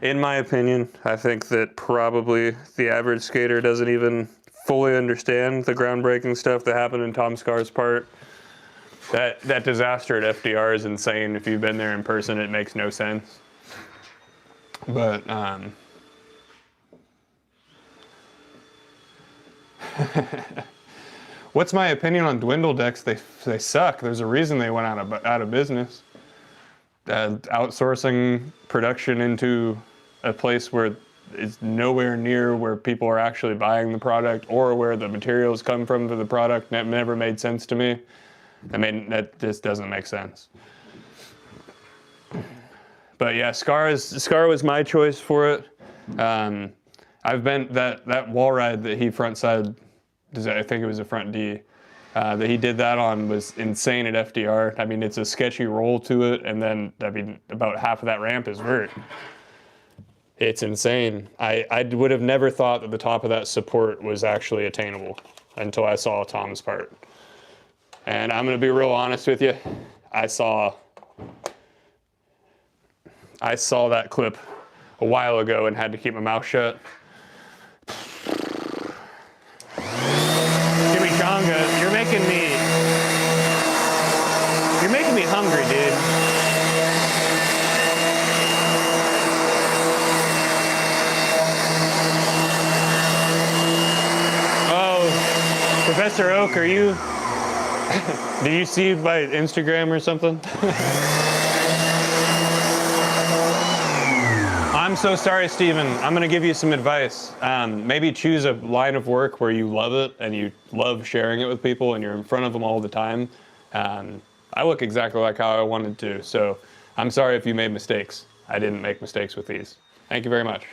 S1: in my opinion, I think that probably the average skater doesn't even fully understand the groundbreaking stuff that happened in Tom Scar's part. That disaster at FDR is insane. If you've been there in person, it makes no sense. But what's my opinion on dwindle decks? They suck. There's a reason they went out of business. Outsourcing production into a place where it's nowhere near where people are actually buying the product or where the materials come from for the product. That never made sense to me. I mean, that just doesn't make sense. But yeah, Scar was my choice for it. I've been that wall ride that he frontside, I think it was a front D, that he did that on was insane at FDR. I mean, it's a sketchy roll to it, and then I mean, about half of that ramp is vert. It's insane. I would have never thought that the top of that support was actually attainable until I saw Tom's part. And I'm gonna be real honest with you. I saw that clip a while ago and had to keep my mouth shut. Chimichanga, you're making me hungry, dude. Oh, Professor Oak, are you? Did you see my Instagram or something? I'm so sorry, Steven. I'm gonna give you some advice. Maybe choose a line of work where you love it and you love sharing it with people and you're in front of them all the time. I look exactly like how I wanted to, so I'm sorry if you made mistakes. I didn't make mistakes with these. Thank you very much.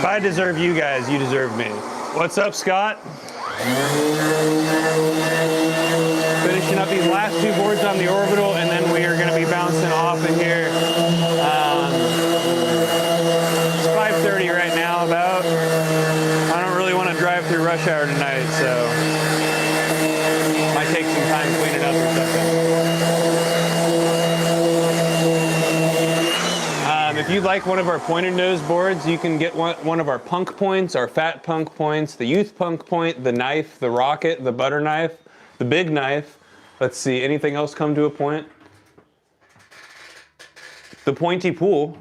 S1: I deserve you guys, you deserve me. What's up, Scott? Finishing up these last 2 boards on the Orbital, and then we are going to be bouncing off in here. It's 5:30 right now, about. I don't really want to drive through rush hour tonight, so might take some time cleaning up or something. If you'd like one of our pointed nose boards, you can get one of our punk points, our fat punk points, the youth punk point, the knife, the rocket, the butter knife, the big knife. Let's see, anything else come to a point? The pointy pool,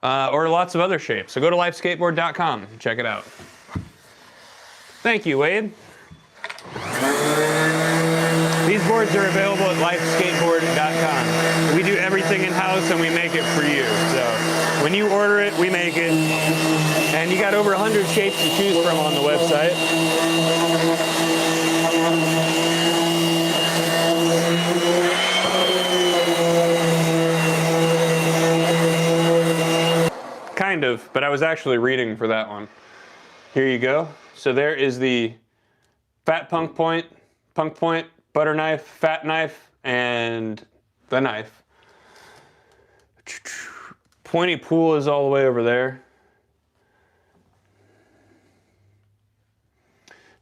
S1: or lots of other shapes. So go to lifeskateboard.com and check it out. Thank you, Wade. These boards are available at lifeskateboard.com. We do everything in-house and we make it for you. So when you order it, we make it. And you got over 100 shapes to choose from on the website. Kind of, but I was actually reading for that one. Here you go. So there is the fat punk point, butter knife, fat knife, and the knife. Pointy pool is all the way over there.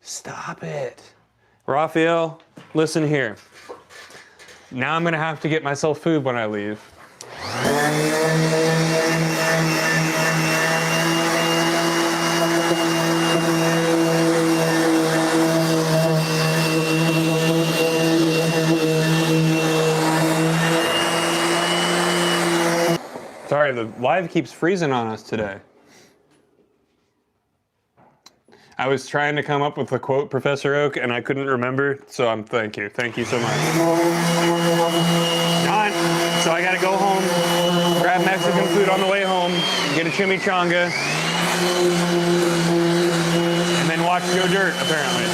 S1: Stop it. Raphael, listen here. Now I'm gonna have to get myself food when I leave.
S2: Sorry, the live keeps freezing on us today. I was trying to come up with a quote, Professor Oak, and I couldn't remember, so thank you. Thank you so much. John, so I gotta go home, grab Mexican food on the way home, get a chimichanga, and then watch Go Dirt, apparently.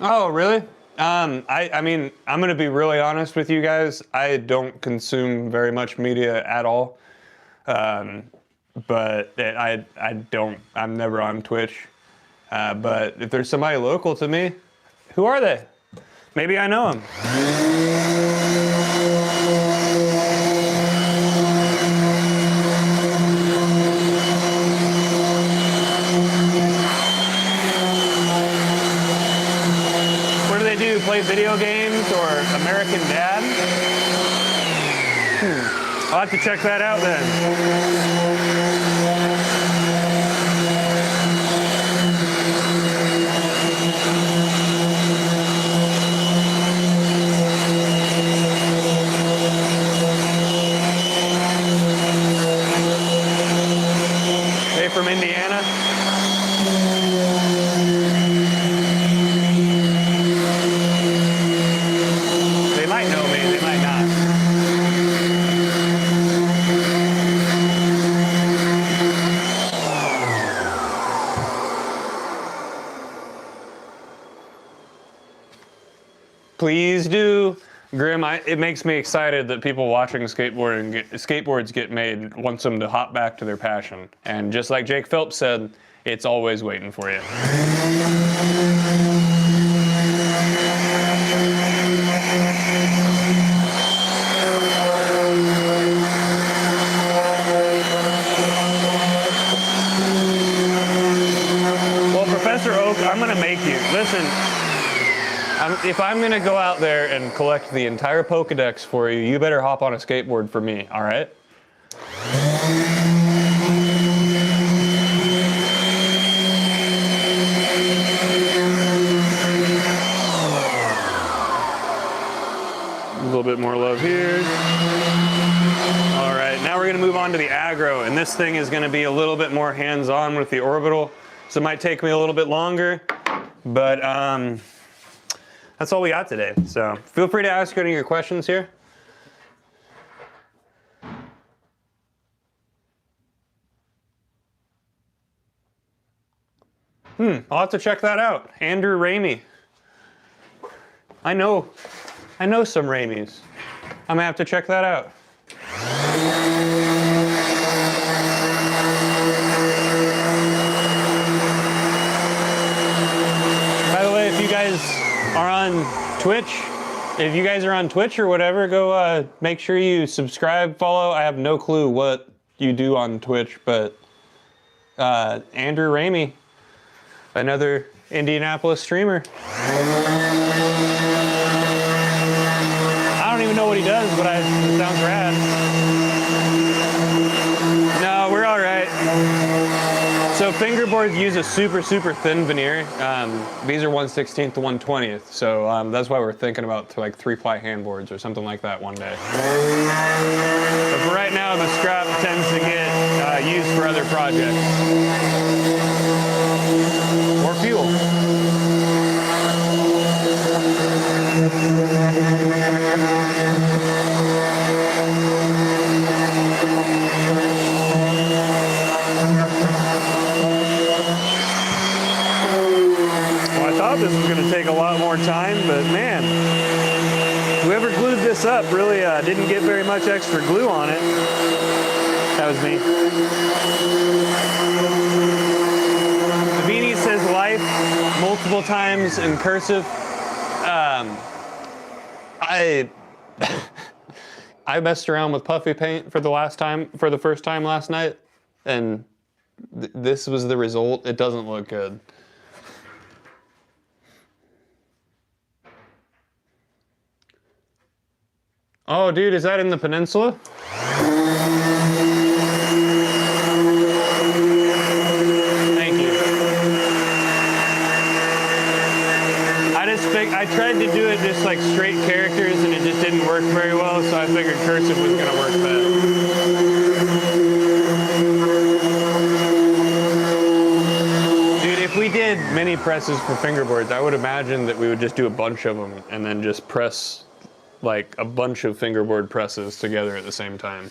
S2: Oh, really? I mean, I'm going to be really honest with you guys. I don't consume very much media at all. But I'm never on Twitch. But if there's somebody local to me, who are they? Maybe I know them. Play video games or American Dad? I'll have to check that out then. They from Indiana? Please do. Grim, it makes me excited that people watching skateboards get made wants them to hop back to their passion. And just like Jake Phelps said, it's always waiting for you. Well, Professor Oak, I'm gonna make you. Listen. If I'm gonna go out there and collect the entire Pokedex for you, you better hop on a skateboard for me, all right? A little bit more love here. All right, now we're gonna move on to the aggro, and this thing is gonna be a little bit more hands-on with the Orbital, so it might take me a little bit longer, but that's all we got today. So feel free to ask any of your questions here. I'll have to check that out. Andrew Ramey. I know some Ramies. I'm gonna have to check that out. By the way, if you guys are on Twitch, if you guys are on Twitch or whatever, go make sure you subscribe, follow. I have no clue what you do on Twitch, but Andrew Ramey, another Indianapolis streamer. I don't even know what he does, but it sounds rad. No, we're all right. So fingerboards use a super thin veneer. These are 1/16 to 1/20th, so that's why we're thinking about like 3-ply handboards or something like that one day. But for right now, the scrap tends to get used for other projects or fuel. This was going to take a lot more time, but man, whoever glued this up really didn't get very much extra glue on it. That was me. Vini says life multiple times in cursive. I messed around with puffy paint for the first time last night, and this was the result. It doesn't look good. Oh, dude, is that in the peninsula? Thank you. I just I tried to do it just like straight characters and it just didn't work very well, so I figured cursive was gonna work better. Dude, if we did mini presses for fingerboards, I would imagine that we would just do a bunch of them and then just press like a bunch of fingerboard presses together at the same time.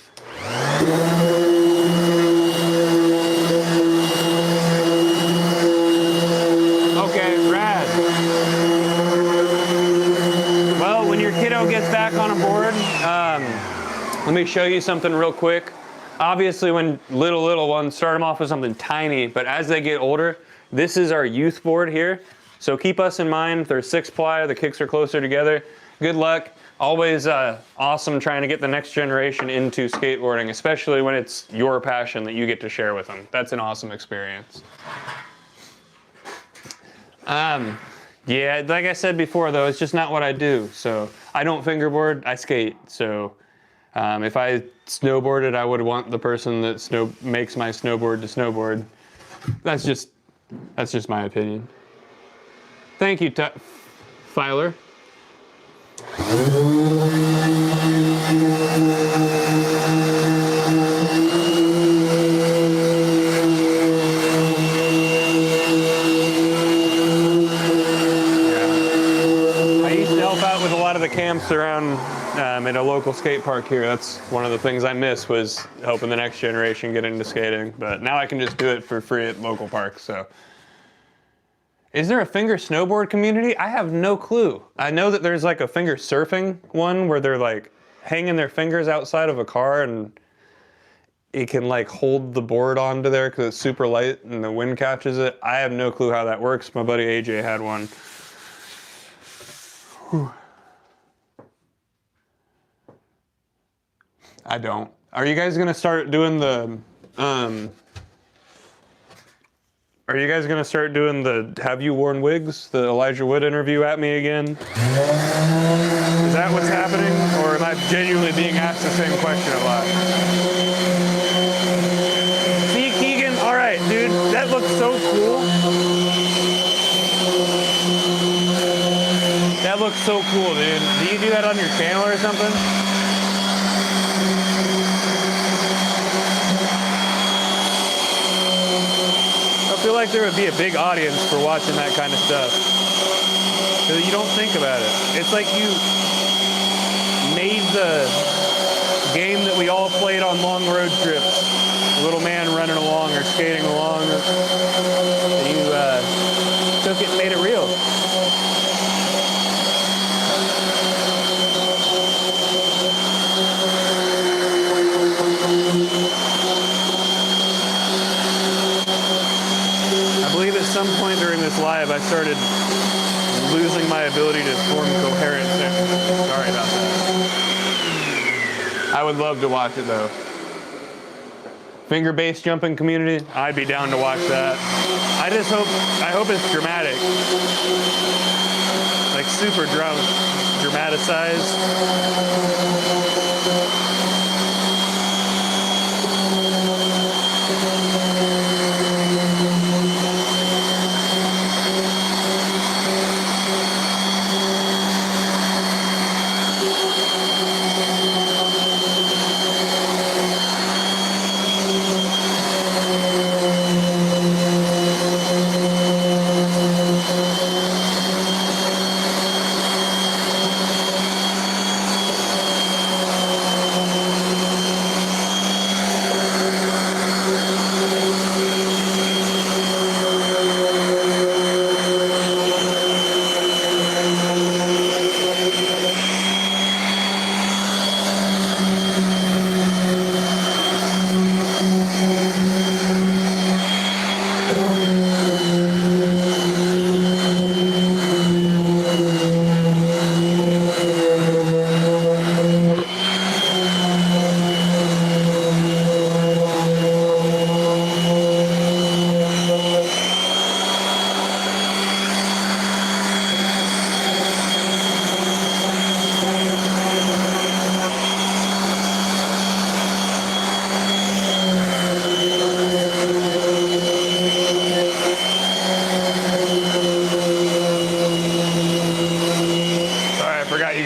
S2: Okay, rad. Well, when your kiddo gets back on a board, let me show you something real quick. Obviously, when little ones, start them off with something tiny, but as they get older, this is our youth board here. So keep us in mind. They're 6-ply, the kicks are closer together. Good luck. Always awesome trying to get the next generation into skateboarding, especially when it's your passion that you get to share with them. That's an awesome experience. Yeah, like I said before though, it's just not what I do. So I don't fingerboard, I skate. So if I snowboarded, I would want the person that makes my snowboard to snowboard. That's just my opinion. Thank you, Filer. The camps around at a local skate park here. That's one of the things I miss, was helping the next generation get into skating. But now I can just do it for free at local parks. So, is there a finger snowboard community? I have no clue. I know that there's like a finger surfing one where they're like hanging their fingers outside of a car and it can like hold the board onto there because it's super light and the wind catches it. I have no clue how that works. My buddy AJ had one. Whew. I don't. Are you guys gonna start doing the have you worn wigs, the Elijah Wood interview at me again? Is that what's happening? Or am I genuinely being asked the same question a lot? See, Keegan? Alright, dude, that looks so cool. That looks so cool, dude. Do you do that on your channel or something? I feel like there would be a big audience for watching that kind of stuff. Because you don't think about it. It's like you made the game that we all played on long road trips. A little man running along or skating along. And you took it and made it real. At some point during this live, I started losing my ability to form coherent sentences. Sorry about that. I would love to watch it though. Finger bass jumping community, I'd be down to watch that. I hope it's dramatic. Like super dramatized.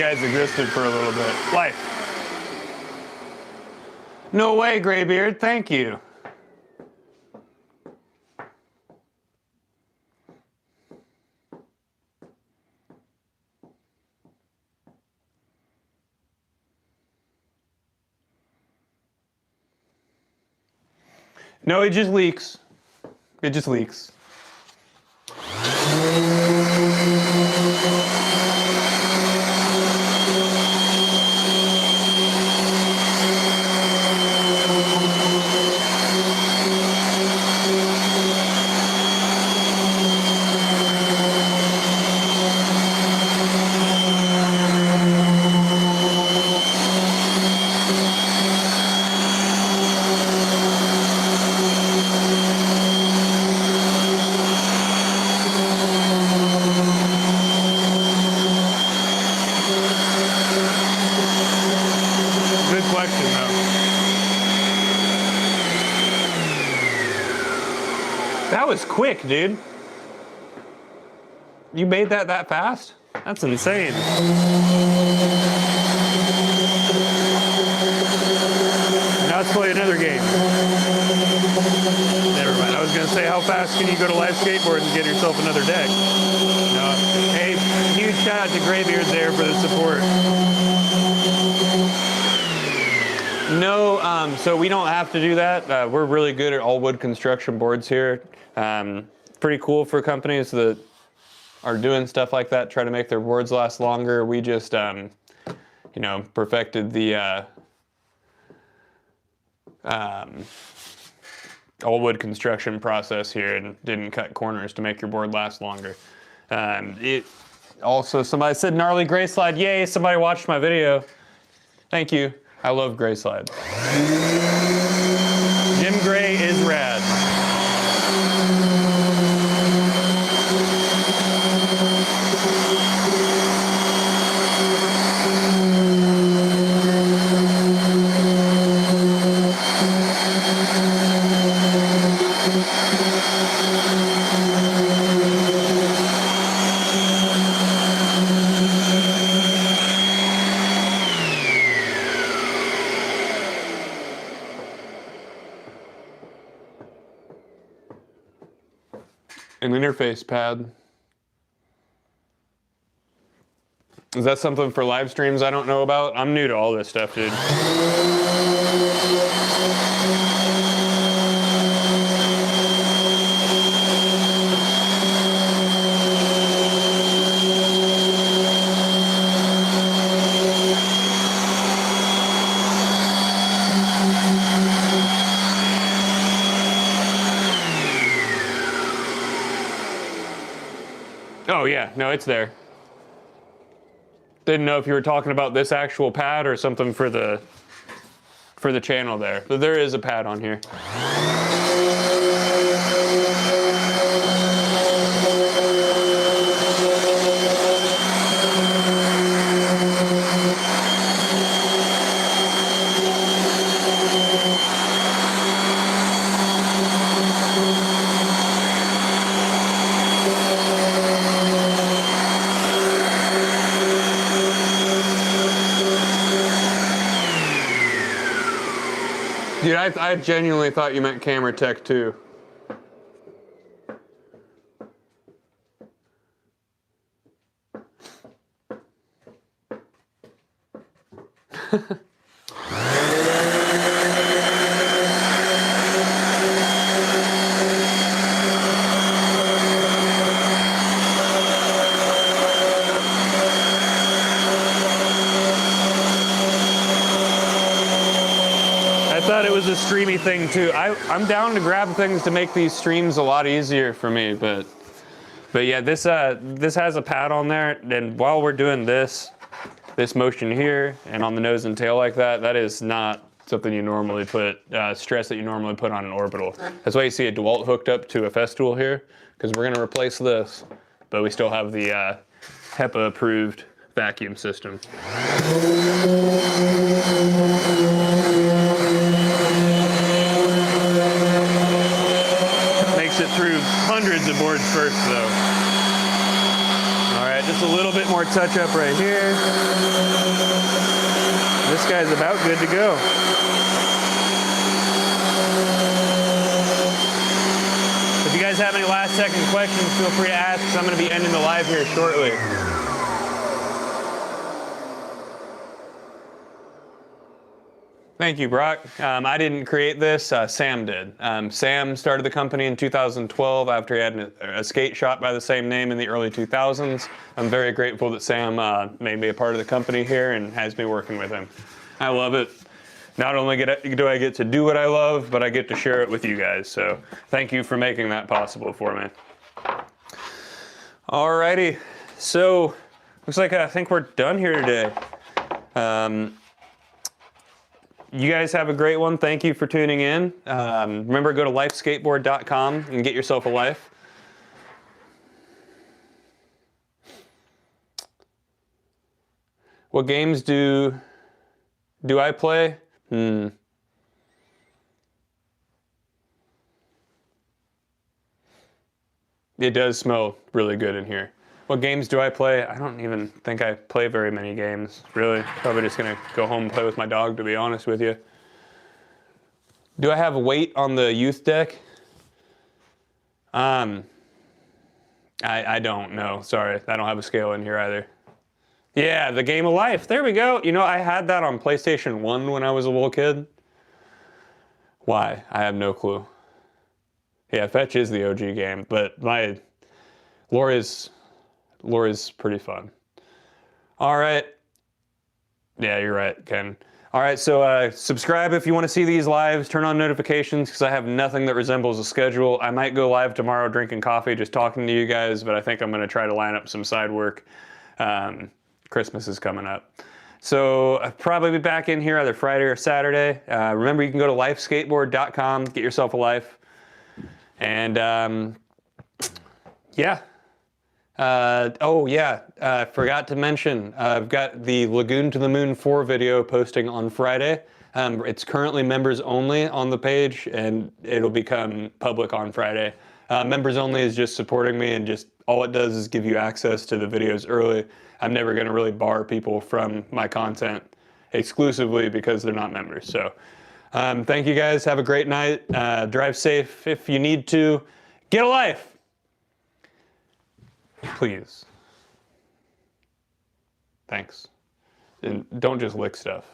S2: guys existed for a little bit. Life. No way, Graybeard. Thank you. No, it just leaks. It just leaks. Good question, though. That was quick, dude. You made that fast? That's insane. Now let's play another game. Never mind. I was going to say, how fast can you go to Life Skateboards and get yourself another deck? No. Hey, huge shout out to Graybeard there for the support. No, so we don't have to do that. We're really good at all wood construction boards here. Pretty cool for companies that are doing stuff like that, try to make their boards last longer. We just, you know, perfected the all wood construction process here and didn't cut corners to make your board last longer. It also, somebody said gnarly gray slide. Yay, somebody watched my video. Thank you. I love gray slide. Jim Gray is rad. An interface pad. Is that something for live streams I don't know about? I'm new to all this stuff, dude. Oh yeah, no, it's there. Didn't know if you were talking about this actual pad or something for the channel there. But there is a pad on here. Dude, I genuinely thought you meant camera tech too. I thought it was a streamy thing too. I'm down to grab things to make these streams a lot easier for me, but yeah, this has a pad on there, and while we're doing this motion here and on the nose and tail like that, that is not something you normally put, stress that you normally put on an Orbital. That's why you see a DeWalt hooked up to a Festool here, because we're gonna replace this, but we still have the HEPA approved vacuum system. Makes it through hundreds of boards first though. All right, just Just a little bit more touch up right here. This guy's about good to go. If you guys have any last second questions, feel free to ask, because I'm going to be ending the live here shortly. Thank you, Brock. I didn't create this, Sam did. Sam started the company in 2012 after he had a skate shop by the same name in the early 2000s. I'm very grateful that Sam made me a part of the company here and has me working with him. I love it. Not only do I get to do what I love, but I get to share it with you guys. So thank you for making that possible for me. Alrighty, so looks like I think we're done here today. You guys have a great one. Thank you for tuning in. Remember, go to lifeskateboard.com and get yourself a life. What games do I play? It does smell really good in here. What games do I play? I don't even think I play very many games, really. Probably just gonna go home and play with my dog, to be honest with you. Do I have weight on the youth deck? I don't know, sorry. I don't have a scale in here either. Yeah, the Game of Life, there we go. You know, I had that on PlayStation 1 when I was a little kid. Why? I have no clue. Yeah, Fetch is the OG game, but my lore is pretty fun. All right. Yeah, you're right, Ken. All right, so subscribe if you want to see these lives. Turn on notifications because I have nothing that resembles a schedule. I might go live tomorrow drinking coffee, just talking to you guys, but I think I'm going to try to line up some side work. Christmas is coming up. So I'll probably be back in here either Friday or Saturday. Remember, you can go to lifeskateboard.com, get yourself a life. And yeah. Forgot to mention, I've got the Lagoon to the Moon 4 video posting on Friday. It's currently members only on the page, and it'll become public on Friday. Members only is just supporting me, and just all it does is give you access to the videos early. I'm never going to really bar people from my content exclusively because they're not members. So thank you guys. Have a great night. Drive safe if you need to. Get a life. Please. Thanks. And don't just lick stuff.